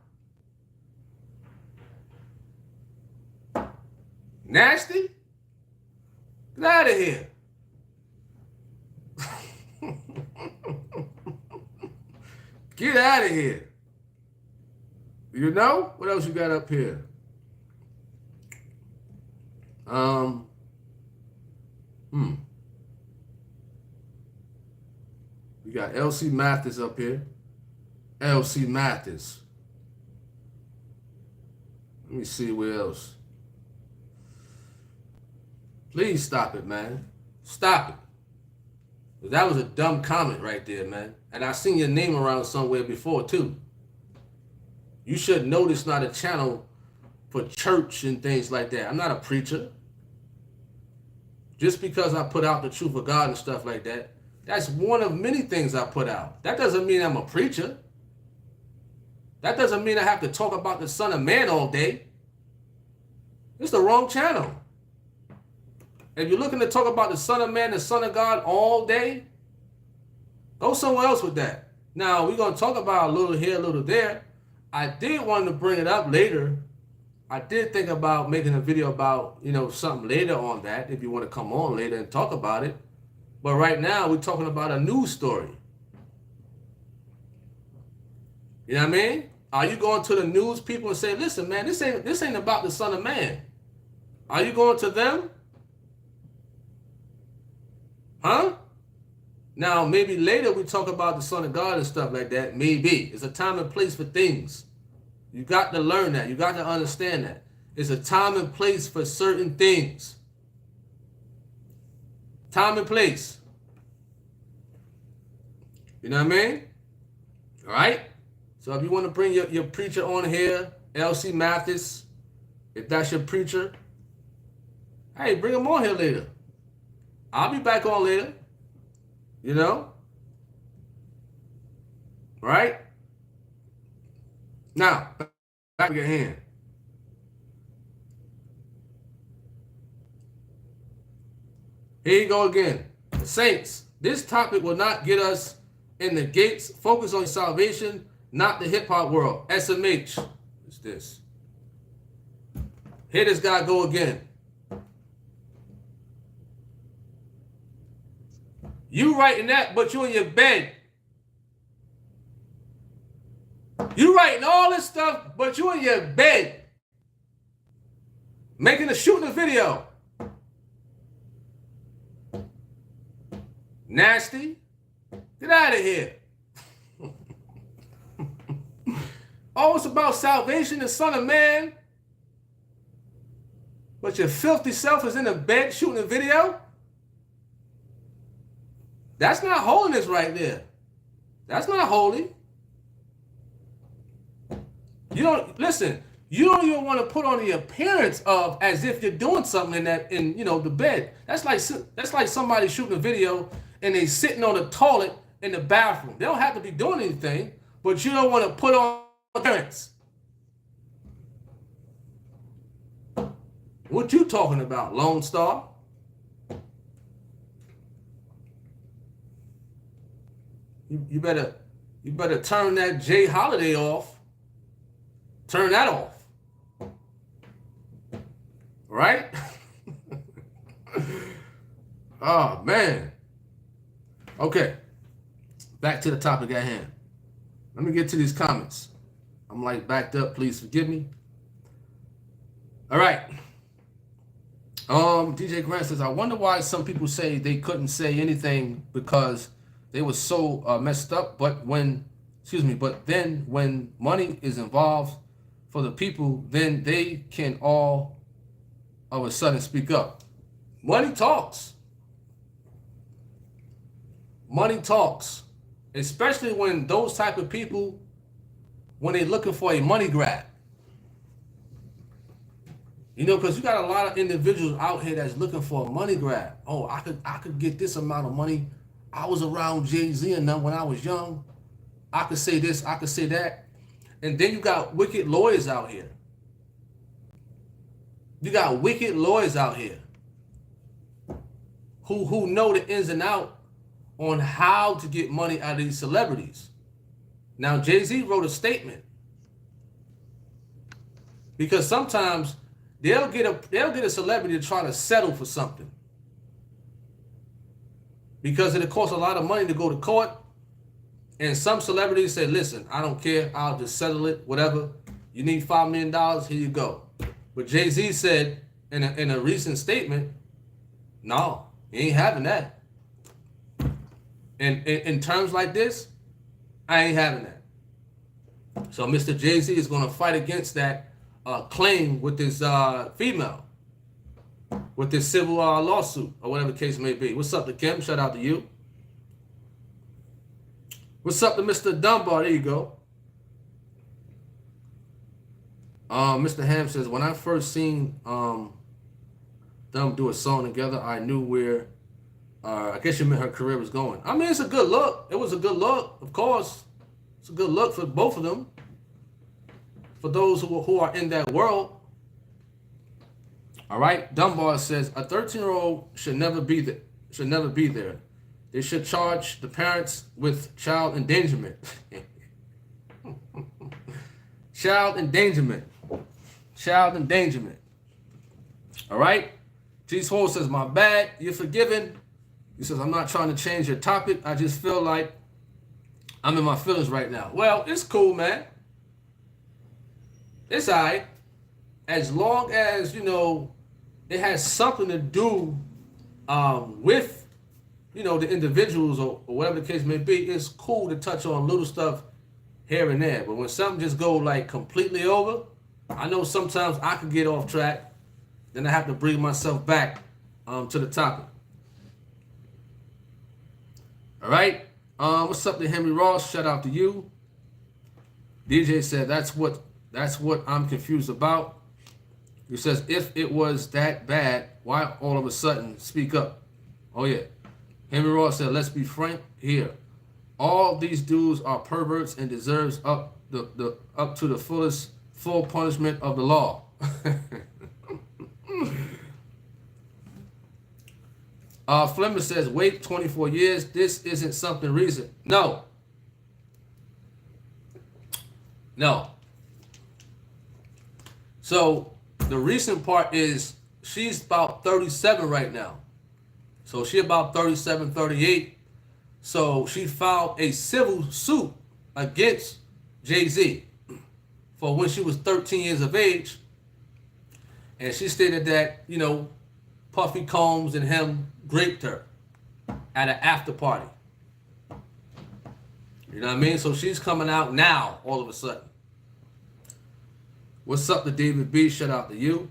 Nasty? Get out of here. Get out of here. You know? What else you got up here? We got LC Mathis up here. LC Mathis. Let me see where else. Please stop it, man. Stop it. That was a dumb comment right there, man. And I seen your name around somewhere before, too. You should know this not a channel for church and things like that. I'm not a preacher. Just because I put out the truth of God and stuff like that, that's one of many things I put out. That doesn't mean I'm a preacher. That doesn't mean I have to talk about the Son of Man all day. It's the wrong channel. If you're looking to talk about the Son of Man, the Son of God all day, go somewhere else with that. Now, we're going to talk about a little here, a little there. I did want to bring it up later. I did think about making a video about, something later on that, if you want to come on later and talk about it. But right now, we're talking about a news story. You know what I mean? Are you going to the news people and say, listen, man, this ain't about the Son of Man? Are you going to them? Huh? Now, maybe later we talk about the Son of God and stuff like that. Maybe. It's a time and place for things. You got to learn that. You got to understand that. It's a time and place for certain things. Time and place. You know what I mean? All right? So if you want to bring your preacher on here, LC Mathis, if that's your preacher, hey, bring him on here later. I'll be back on later. You know? Right? Now, back to your hand. Here you go again. Saints, this topic will not get us in the gates. Focus on salvation, not the hip-hop world. SMH. What's this? Here this guy go again. You writing that, but you in your bed. You writing all this stuff, but you in your bed. Shooting a video. Nasty. Get out of here. Oh, it's about salvation, the Son of Man. But your filthy self is in the bed shooting a video? That's not holiness right there. That's not holy. You don't even want to put on the appearance of as if you're doing something in the bed. That's like somebody shooting a video and they sitting on the toilet in the bathroom. They don't have to be doing anything, but you don't want to put on appearance. What you talking about, Lone Star? You better turn that Jay Holiday off. Turn that off. Right? Oh, man. Okay. Back to the topic at hand. Let me get to these comments. I'm like backed up. Please forgive me. All right. DJ Grant says, I wonder why some people say they couldn't say anything because they were so messed up. But then when money is involved for the people, then they can all of a sudden speak up. Money talks. Money talks. Especially when those type of people, when they're looking for a money grab. Because you got a lot of individuals out here that's looking for a money grab. Oh, I could get this amount of money I was around Jay-Z and them when I was young. I could say this, I could say that. And then you got wicked lawyers out here. You got wicked lawyers out here who know the ins and out on how to get money out of these celebrities. Now, Jay-Z wrote a statement because sometimes they'll get a celebrity to try to settle for something because it costs a lot of money to go to court. And some celebrities say, listen, I don't care. I'll just settle it, whatever. You need $5 million, here you go. But Jay-Z said in a recent statement, no, he ain't having that. And in terms like this, I ain't having that. So Mr. Jay-Z is going to fight against that claim with this female, with this civil lawsuit, or whatever the case may be. What's up to Kim? Shout out to you. What's up to Mr. Dunbar? There you go. Mr. Ham says, when I first seen them do a song together, I knew where, I guess you meant her career was going. I mean, it's a good look. It was a good look, of course. It's a good look for both of them. For those who are in that world. All right. Dunbar says, a 13-year-old should never be there. They should charge the parents with child endangerment. Child endangerment. Child endangerment. All right? G Swole says, my bad. You're forgiven. He says, I'm not trying to change your topic. I just feel like I'm in my feelings right now. Well, it's cool, man. It's all right. As long as, it has something to do with, the individuals or whatever the case may be, it's cool to touch on little stuff here and there. But when something just go like completely over, I know sometimes I could get off track. Then I have to bring myself back to the topic. All right. What's up to Henry Ross? Shout out to you. DJ said that's what I'm confused about. He says, if it was that bad, why all of a sudden speak up? Oh yeah. Henry Ross said, let's be frank here. All these dudes are perverts and deserves up to the full punishment of the law. Fleming says, wait 24 years. This isn't something recent. No. So the recent part is she's about 37 right now. So she about 37, 38. So she filed a civil suit against Jay-Z for when she was 13 years of age. And she stated that, Puffy Combs and him raped her at an after party. You know what I mean? So she's coming out now, all of a sudden. What's up to David B? Shout out to you.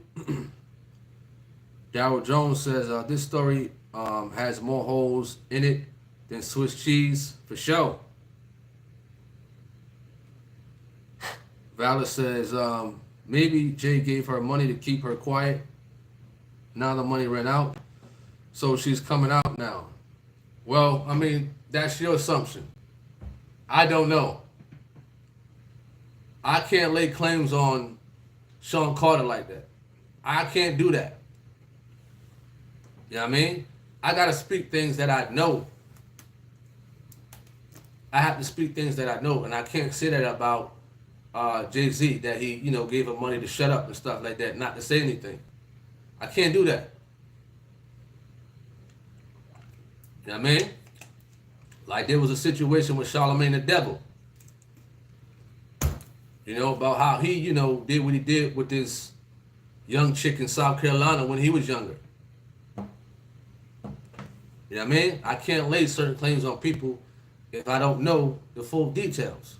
Darryl Jones says, this story has more holes in it than Swiss cheese, for sure. Valor says, maybe Jay gave her money to keep her quiet. Now the money ran out, so she's coming out now. Well, I mean, that's your assumption. I don't know. I can't lay claims on Sean Carter like that. I can't do that. You know what I mean? I got to speak things that I know. I have to speak things that I know, and I can't say that about Jay-Z, that he, gave her money to shut up and stuff like that, not to say anything. I can't do that. You know what I mean? Like there was a situation with Charlamagne the Devil. About how he, did what he did with this young chick in South Carolina when he was younger. You know what I mean? I can't lay certain claims on people if I don't know the full details.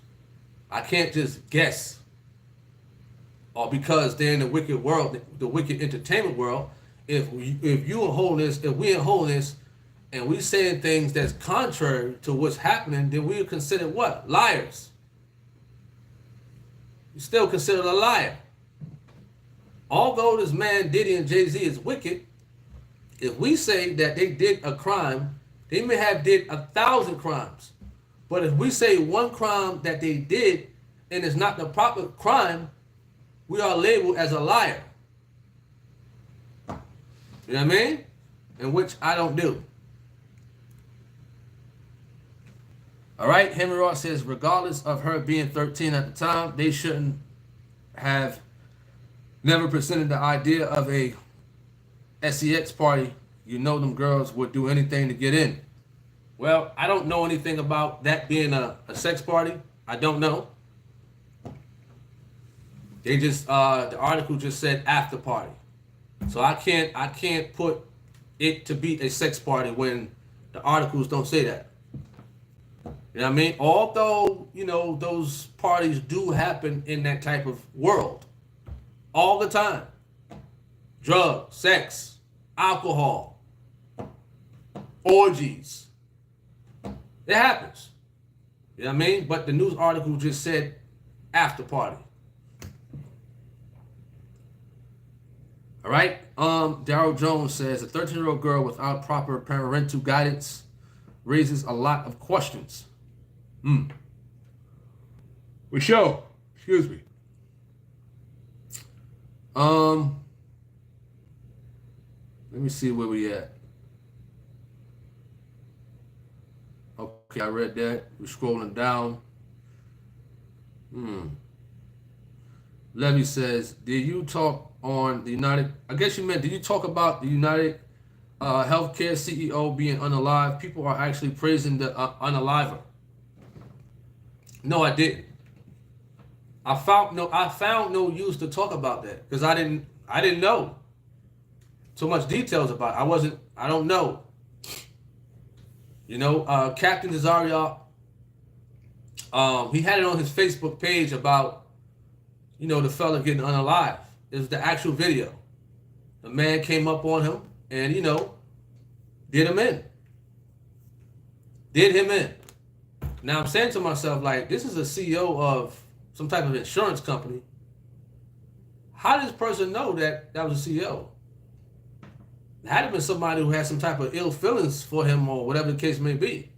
I can't just guess. Or because they're in the wicked world, the wicked entertainment world, if you in holiness, if we in holiness, and we saying things that's contrary to what's happening, then we are considered what? Liars. You're still considered a liar. Although this man Diddy and Jay-Z is wicked, if we say that they did a crime They may have did 1,000 crimes. But if we say one crime that they did and it's not the proper crime, we are labeled as a liar. You know what I mean? In which I don't do. All right, Henry Ross says, regardless of her being 13 at the time, they shouldn't have never presented the idea of a sex party. You know them girls would do anything to get in. Well, I don't know anything about that being a sex party. I don't know. They just the article just said after party. So I can't put it to be a sex party when the articles don't say that. You know what I mean? Although, you know, those parties do happen in that type of world all the time. Drugs, sex, alcohol, orgies. It happens. You know what I mean? But the news article just said after party. All right. Darryl Jones says a 13-year-old girl without proper parental guidance raises a lot of questions. We show. Excuse me. Let me see where we at. Okay, I read that. We're scrolling down. Levy says, did you talk on the United, I guess you meant, did you talk about the United Healthcare CEO being unalive? People are actually praising the unaliver. No, I didn't. I found no use to talk about that because I didn't know so much details about it. I don't know. You know, Captain Desariat, he had it on his Facebook page about, you know, the fella getting unalive. It was the actual video. The man came up on him and, you know, did him in. Did him in. Now I'm saying to myself, like, this is a CEO of some type of insurance company. How did this person know that that was a CEO? It had to have been somebody who had some type of ill feelings for him or whatever the case may be.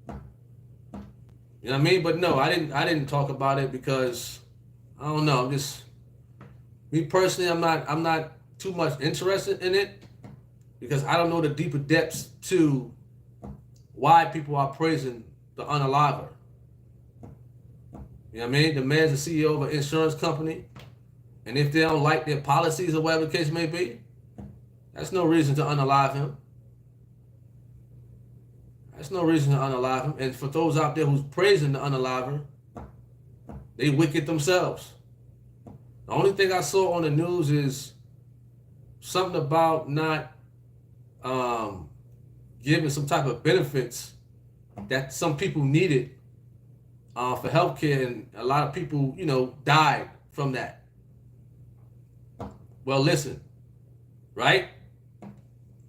You know what I mean? But no, I didn't talk about it because I don't know. Me personally, I'm not too much interested in it because I don't know the deeper depths to why people are praising the unaliver. You know what I mean? The man's the CEO of an insurance company, and if they don't like their policies or whatever the case may be, that's no reason to unalive him. That's no reason to unalive him. And for those out there who's praising the unaliver, they wicked themselves. The only thing I saw on the news is something about not giving some type of benefits that some people needed for healthcare, and a lot of people, you know, died from that. Well, listen, right?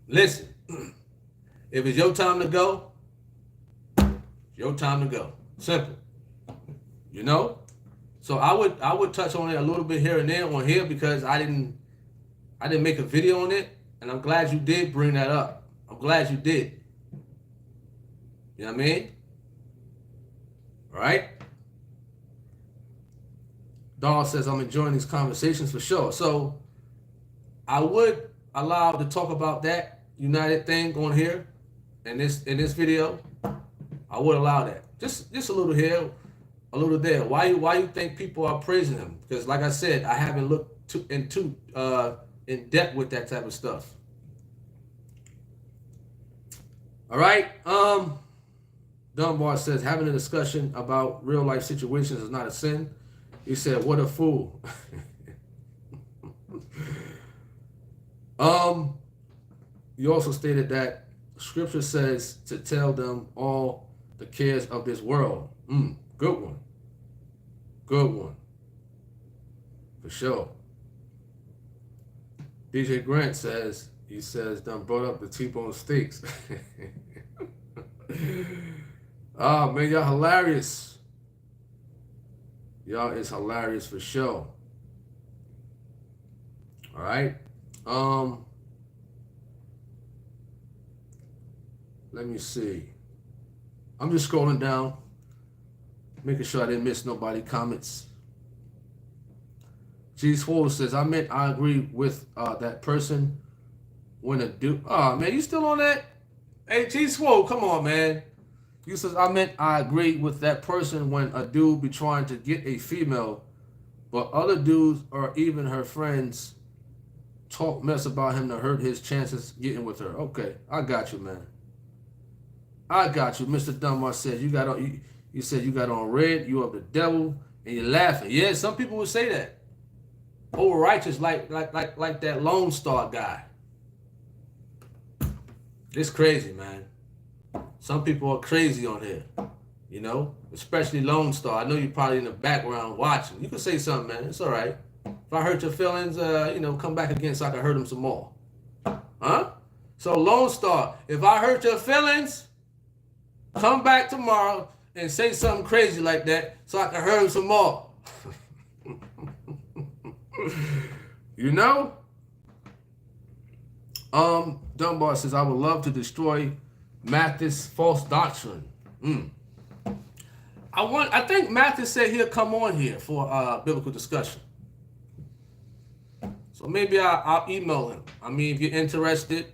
Listen, if it's your time to go, it's your time to go. Simple. You know? So I would touch on it a little bit here and there on here because I didn't make a video on it, and I'm glad you did bring that up. I'm glad you did. You know what I mean? All right? Dawn says, I'm enjoying these conversations for sure. So I would allow to talk about that United thing on here in this video. I would allow that. Just a little here, a little there. Why you think people are praising him? Because like I said, I haven't looked in depth with that type of stuff. All right. Dunbar says, having a discussion about real life situations is not a sin. He said, what a fool. You also stated that scripture says to tell them all the cares of this world. Good one. Good one. For sure. DJ Grant says, done brought up the T-bone steaks. Oh, man, y'all hilarious. Y'all is hilarious for sure. All right. Let me see. I'm just scrolling down, making sure I didn't miss nobody comments. G Swole says, I meant I agree with that person when a dude. Oh, man, you still on that? Hey, G Swole, come on, man. You says, I meant I agree with that person when a dude be trying to get a female, but other dudes or even her friends talk mess about him to hurt his chances getting with her. Okay, I got you, man. I got you. Mr. Dunbar said, you said you got on red, you of the devil, and you're laughing. Yeah, some people would say that. Over righteous like that Lone Star guy. It's crazy, man. Some people are crazy on here, you know, especially Lone Star. I know you're probably in the background watching. You can say something, man. It's all right. If I hurt your feelings, you know, come back again so I can hurt them some more. Huh? So Lone Star, if I hurt your feelings, come back tomorrow and say something crazy like that so I can hurt them some more. You know? Dunbar says, I would love to destroy Mathis' false doctrine. I think Mathis said he'll come on here for biblical discussion. So maybe I'll email him. I mean, if you're interested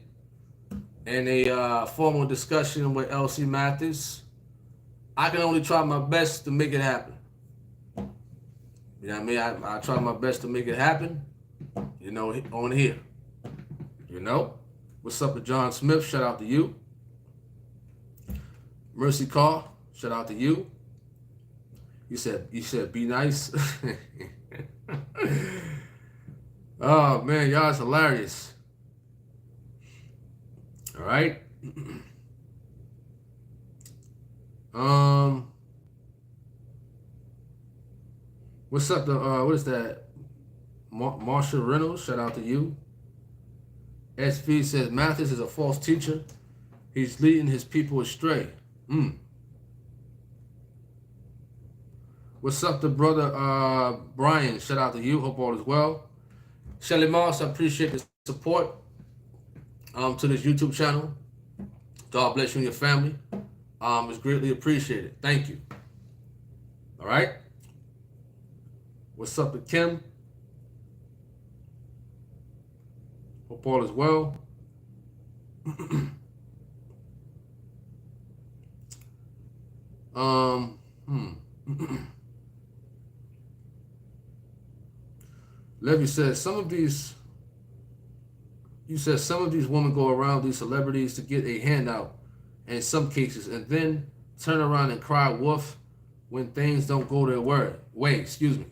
in a formal discussion with LC Mathis, I can only try my best to make it happen. You know what I mean? I try my best to make it happen, you know, on here. You know? What's up with John Smith? Shout out to you. Mercy Carr, shout out to you. You said be nice. Oh man, y'all is hilarious. All right. What's up? What is that? Marsha Reynolds, shout out to you. SV says Mathis is a false teacher. He's leading his people astray. What's up to brother Brian? Shout out to you. Hope all is well. Shelly Moss, I appreciate the support to this YouTube channel. God bless you and your family. It's greatly appreciated. Thank you. All right. What's up to Kim? Hope all is well. Levy says some of these women go around these celebrities to get a handout in some cases and then turn around and cry wolf when things don't go their way. Excuse me.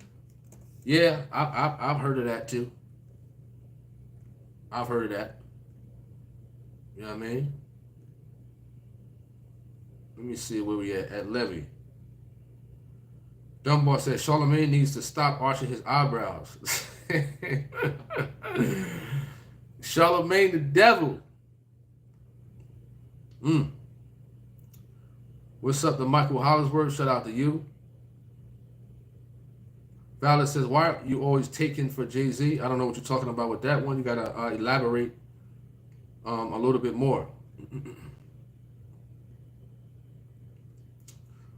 Yeah, I've heard of that too. I've heard of that. You know what I mean? Let me see where we at Levy. Dunbar says Charlemagne needs to stop arching his eyebrows. Charlemagne the devil. What's up to Michael Hollingsworth? Shout out to you. Valor says, why are you always taking for Jay-Z? I don't know what you're talking about with that one. You got to elaborate a little bit more.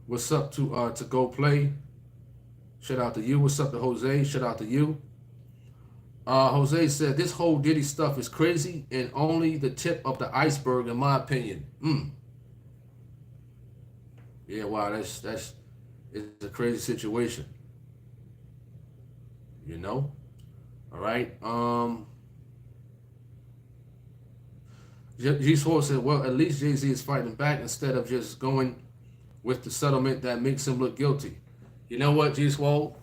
What's up to Go Play? Shout out to you. What's up to Jose? Shout out to you. Jose said, this whole Diddy stuff is crazy and only the tip of the iceberg, in my opinion. Yeah, wow, it's a crazy situation. You know? All right. G Swore said, well, at least Jay-Z is fighting back instead of just going with the settlement that makes him look guilty. You know what, G Swole?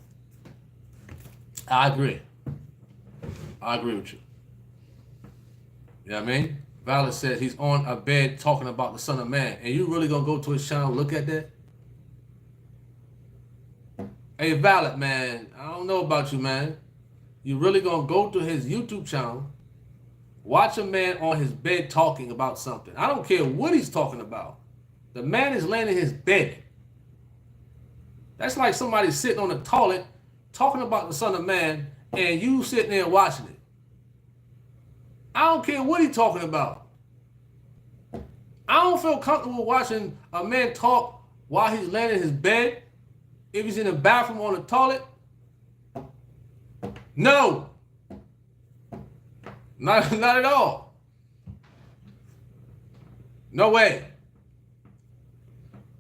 I agree. I agree with you. You know what I mean? Valor says he's on a bed talking about the Son of Man. And you really gonna go to his channel and look at that? Hey, Valor, man, I don't know about you, man. You really gonna go to his YouTube channel, watch a man on his bed talking about something. I don't care what he's talking about. The man is laying in his bed. That's like somebody sitting on the toilet talking about the Son of Man and you sitting there watching it. I don't care what he's talking about. I I don't feel comfortable watching a man talk while he's laying in his bed. If he's in the bathroom on the toilet. No. Not at all. No way.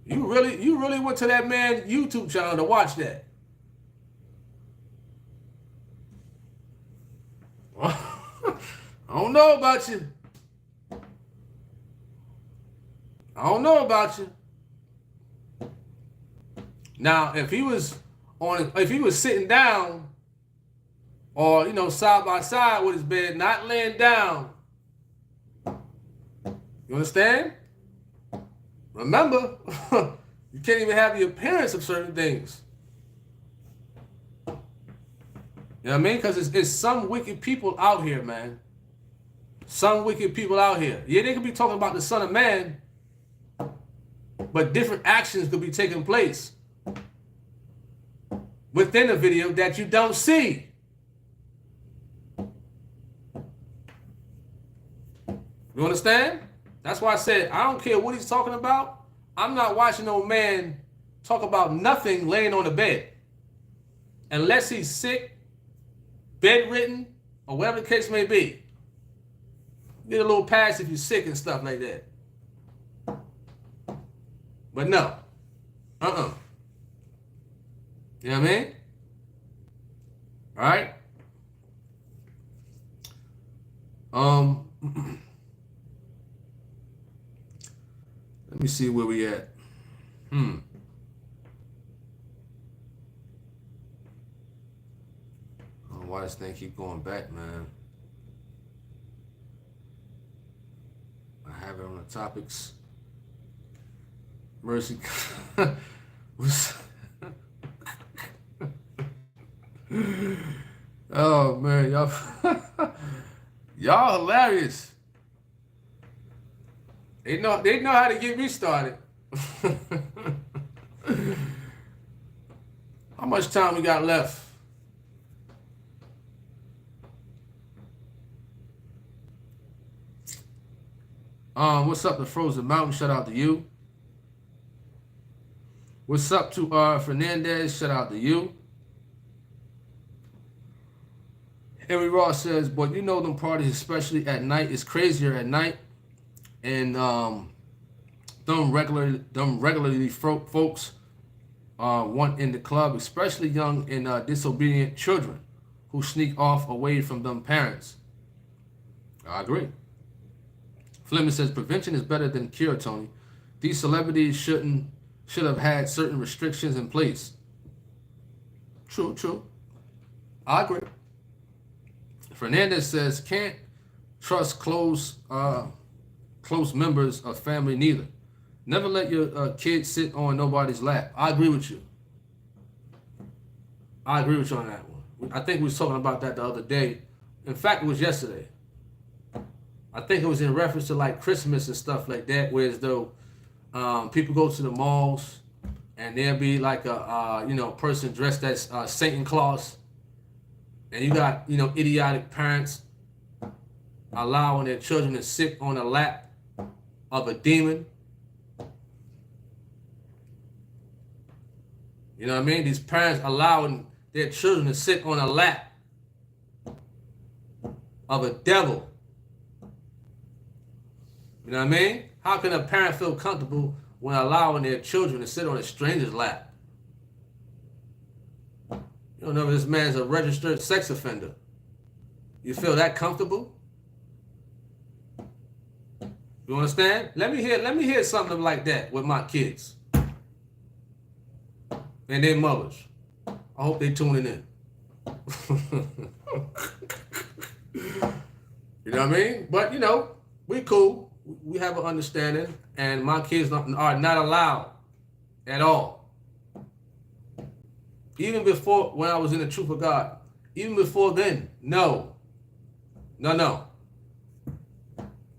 You really went to that man's YouTube channel to watch that. I don't know about you. I don't know about you. Now, if he was sitting down, or side by side with his bed, not laying down, you understand? Remember, you can't even have the appearance of certain things. You know what I mean? Because it's some wicked people out here, man. Some wicked people out here. Yeah, they could be talking about the Son of Man, but different actions could be taking place within the video that you don't see. You understand? That's why I said, I don't care what he's talking about. I'm not watching no man talk about nothing laying on the bed. Unless he's sick, bedridden, or whatever the case may be. Get a little pass if you're sick and stuff like that. But no. You know what I mean? All right? Let me see where we at. Why this thing keep going back, man? I have it on the topics. Mercy. Oh man, y'all hilarious. They know how to get me started. How much time we got left? What's up to Frozen Mountain? Shout out to you. What's up to Fernandez? Shout out to you. Henry Ross says, but you know them parties, especially at night, is crazier at night. And them regularly folks want in the club, especially young and disobedient children who sneak off away from them parents. I agree. Fleming says, prevention is better than cure, Tony. These celebrities should have had certain restrictions in place. True. I agree. Fernandez says, can't trust close members of family neither. Never let your kids sit on nobody's lap. I agree with you. I agree with you on that one. I think we was talking about that the other day. In fact, it was yesterday. I think it was in reference to like Christmas and stuff like that, whereas though people go to the malls and there'll be like a person dressed as Satan Claus, and you got idiotic parents allowing their children to sit on the lap of a demon. You know what I mean? These parents allowing their children to sit on a lap of a devil. You know what I mean? How can a parent feel comfortable when allowing their children to sit on a stranger's lap? You don't know if this man's a registered sex offender. You feel that comfortable? You understand? Let me hear something like that with my kids and their mothers. I hope they tuning in. You know what I mean? But we cool. We have an understanding, and my kids are not allowed at all. Even before, when I was in the Truth of God, even before then, no.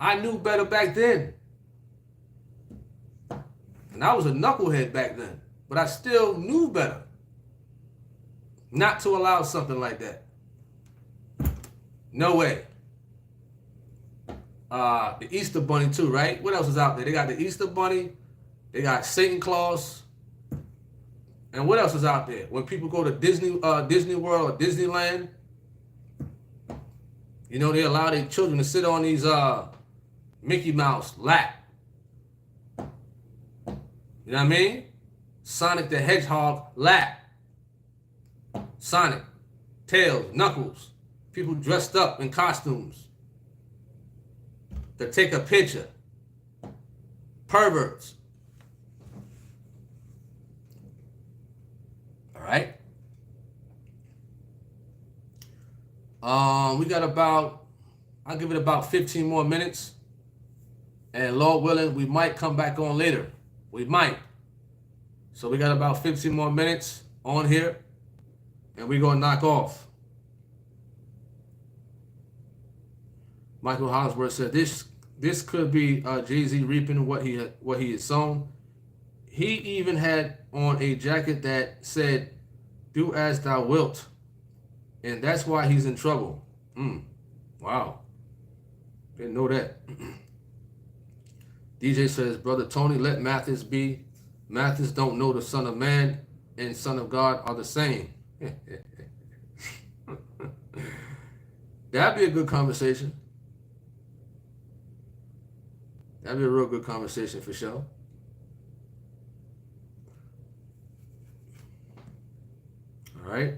I knew better back then. And I was a knucklehead back then, but I still knew better not to allow something like that. No way. the Easter Bunny too, right? What else is out there? They got the Easter Bunny. They got Satan Claus. And what else is out there? When people go to Disney World or Disneyland, you know, they allow their children to sit on these Mickey Mouse lap. You know what I mean? Sonic the Hedgehog lap. Sonic, Tails, Knuckles. People dressed up in costumes to take a picture. Perverts. All right. We got about, I'll give it about 15 more minutes. And Lord willing, we might come back on later. We might. So we got about 15 more minutes on here. And we're going to knock off. Michael Hollisworth said, this could be Jay-Z reaping what he had sown. He even had on a jacket that said, "Do as thou wilt." And that's why he's in trouble. Wow. Didn't know that. DJ says, Brother Tony, let Mathis be. Mathis don't know the Son of Man and Son of God are the same. That'd be a good conversation. That'd be a real good conversation for sure. All right.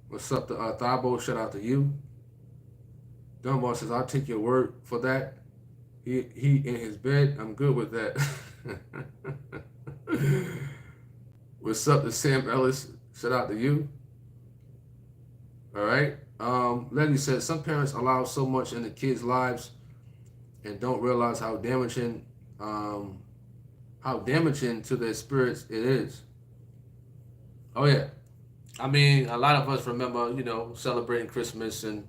What's up, to Thabo? Shout out to you. Dunbar says, I'll take your word for that. He in his bed. I'm good with that. What's up to Sam Ellis? Shout out to you. All right. Letty says, some parents allow so much in the kids' lives and don't realize how damaging to their spirits it is. Oh yeah. I mean, a lot of us remember, you know, celebrating Christmas and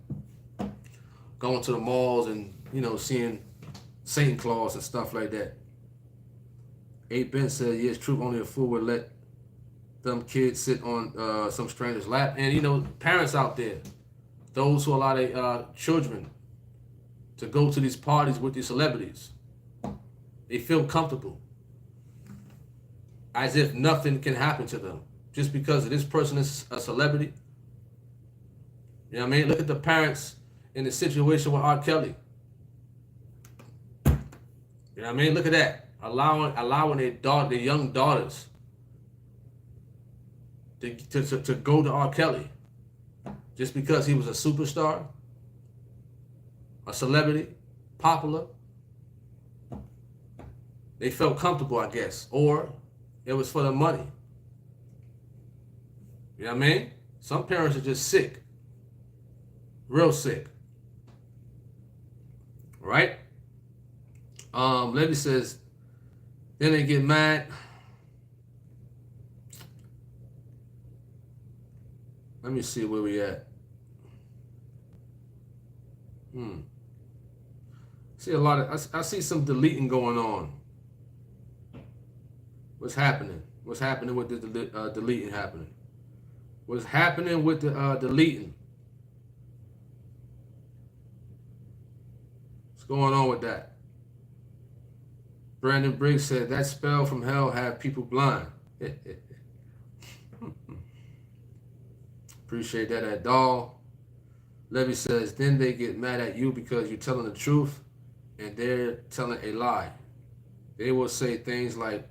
going to the malls and, you know, seeing Satan Claus and stuff like that. 8 Ben said, yes, true, only a fool would let them kids sit on some stranger's lap. And, you know, parents out there, those who allow their children to go to these parties with these celebrities, they feel comfortable, as if nothing can happen to them just because this person is a celebrity. You know what I mean? Look at the parents in the situation with R. Kelly. You know what I mean? Look at that. Allowing their young daughters to go to R. Kelly just because he was a superstar, a celebrity, popular. They felt comfortable, I guess, or it was for the money. You know what I mean? Some parents are just sick, real sick. Right? Levy says, then they get mad. Let me see where we at. See a lot of, I see some deleting going on. What's happening? What's happening with the deleting happening? What's happening with the deleting? What's going on with that? Brandon Briggs said, that spell from hell have people blind. Appreciate that at doll. Levy says, then they get mad at you because you're telling the truth and they're telling a lie. They will say things like,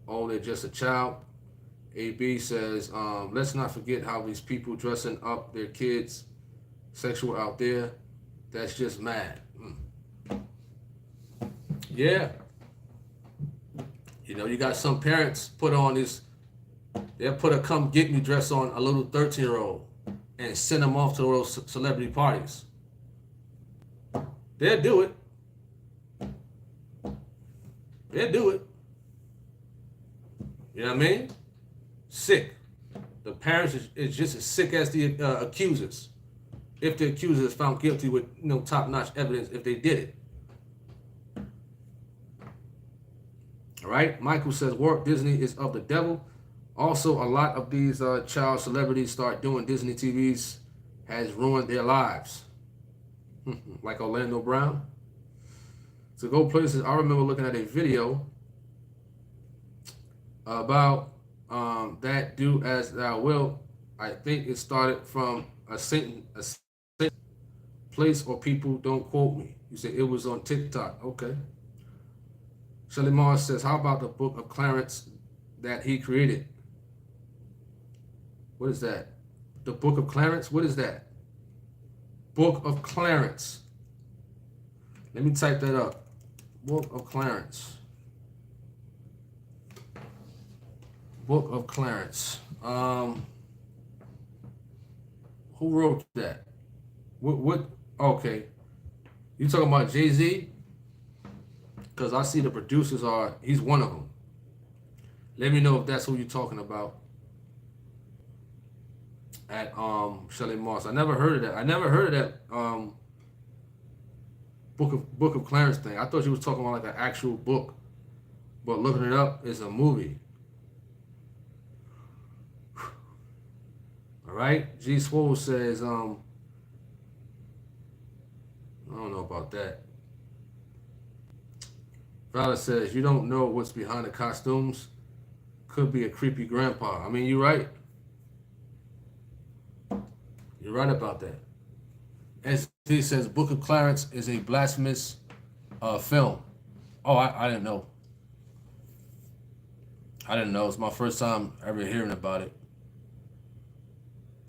oh, they're just a child. AB says, let's not forget how these people dressing up their kids sexual out there. That's just mad. Yeah. You know, you got some parents put on this, they'll put a come get me dress on a little 13-year-old and send them off to those celebrity parties. They'll do it. They'll do it. You know what I mean? Sick. The parents is just as sick as the accusers. If the accuser is found guilty with top-notch evidence, if they did it. All right? Michael says, Walt Disney is of the devil. Also, a lot of these child celebrities start doing Disney TVs has ruined their lives. Like Orlando Brown. To go places, I remember looking at a video about that do as thou will. I think it started from a sentence place or people, don't quote me. You say it was on TikTok. Okay. Shelly Mars says, how about the book of Clarence that he created? What is that? The book of Clarence? What is that? Book of Clarence. Let me type that up. Book of Clarence. Book of Clarence. Who wrote that? What? Okay. You talking about Jay-Z? Because I see the producers he's one of them. Let me know if that's who you're talking about. At Shelly Moss. I never heard of that. I never heard of that Book of Clarence thing. I thought you was talking about like an actual book. But looking it up, it's a movie. Alright? G Swole says, I don't know about that. Valor says, you don't know what's behind the costumes. Could be a creepy grandpa. I mean, you're right. You're right about that. As he says, Book of Clarence is a blasphemous film. Oh, I didn't know. I didn't know. It's my first time ever hearing about it.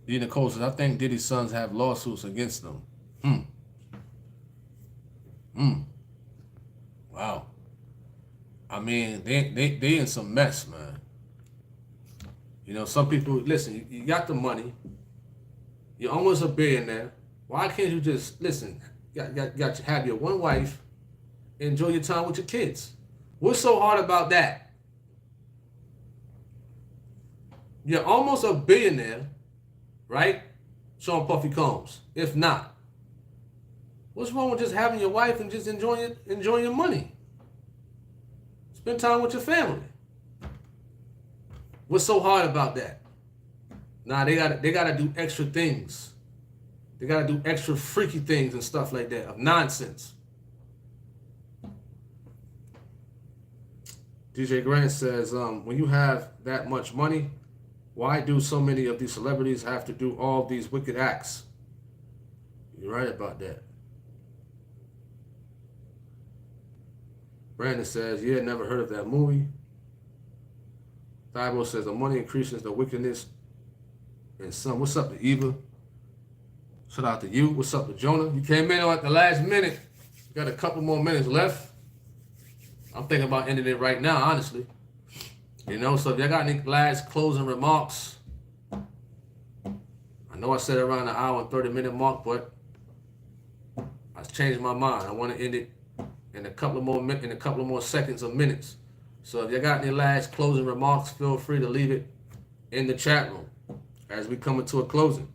D. Nicole says, I think Diddy's sons have lawsuits against them. Wow. I mean, they in some mess, man. You know, some people, listen, you got the money. You're almost a billionaire. Why can't you just, listen, have your one wife, enjoy your time with your kids? What's so hard about that? You're almost a billionaire, right? Sean Puffy Combs. If not, what's wrong with just having your wife and just enjoying your money? Spend time with your family. What's so hard about that? Nah, they gotta do extra things. They gotta do extra freaky things and stuff like that of nonsense. DJ Grant says, when you have that much money, why do so many of these celebrities have to do all these wicked acts? You're right about that. Brandon says, yeah, never heard of that movie. Thibault says, the money increases the wickedness in some. What's up to Eva? Shout out to you. What's up to Jonah? You came in at the last minute. You got a couple more minutes left. I'm thinking about ending it right now, honestly. You know, so if y'all got any last closing remarks, I know I said around an hour and 30-minute mark, but I changed my mind. I want to end it in a couple of more seconds or minutes. So if you got any last closing remarks, feel free to leave it in the chat room as we come into a closing.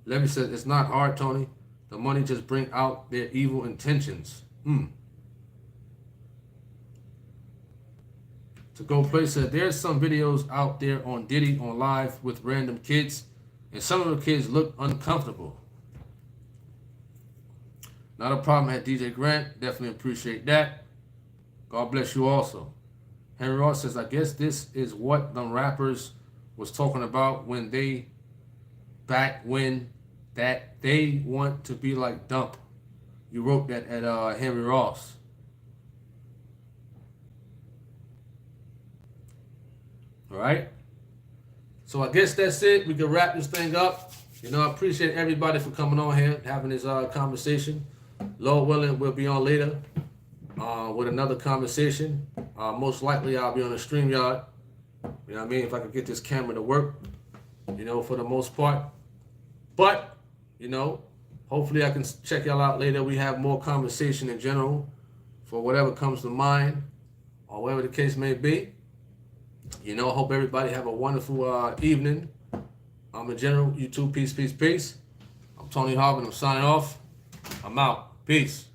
Levy says, it's not hard, Tony. The money just bring out their evil intentions. To go place said, there's some videos out there on Diddy on live with random kids, and some of the kids look uncomfortable. Not a problem at DJ Grant. Definitely appreciate that. God bless you also. Henry Ross says, I guess this is what them rappers was talking about when they that they want to be like Dump. You wrote that at Henry Ross. All right. So I guess that's it. We can wrap this thing up. You know, I appreciate everybody for coming on here, having this conversation. Lord willing, we'll be on later with another conversation. Most likely, I'll be on a StreamYard. You know what I mean? If I could get this camera to work, you know, for the most part. But, you know, hopefully I can check y'all out later. We have more conversation in general for whatever comes to mind or whatever the case may be. You know, I hope everybody have a wonderful evening. In general, you too. Peace, peace, peace. I'm Tony Harvin. I'm signing off. I'm out. Peace.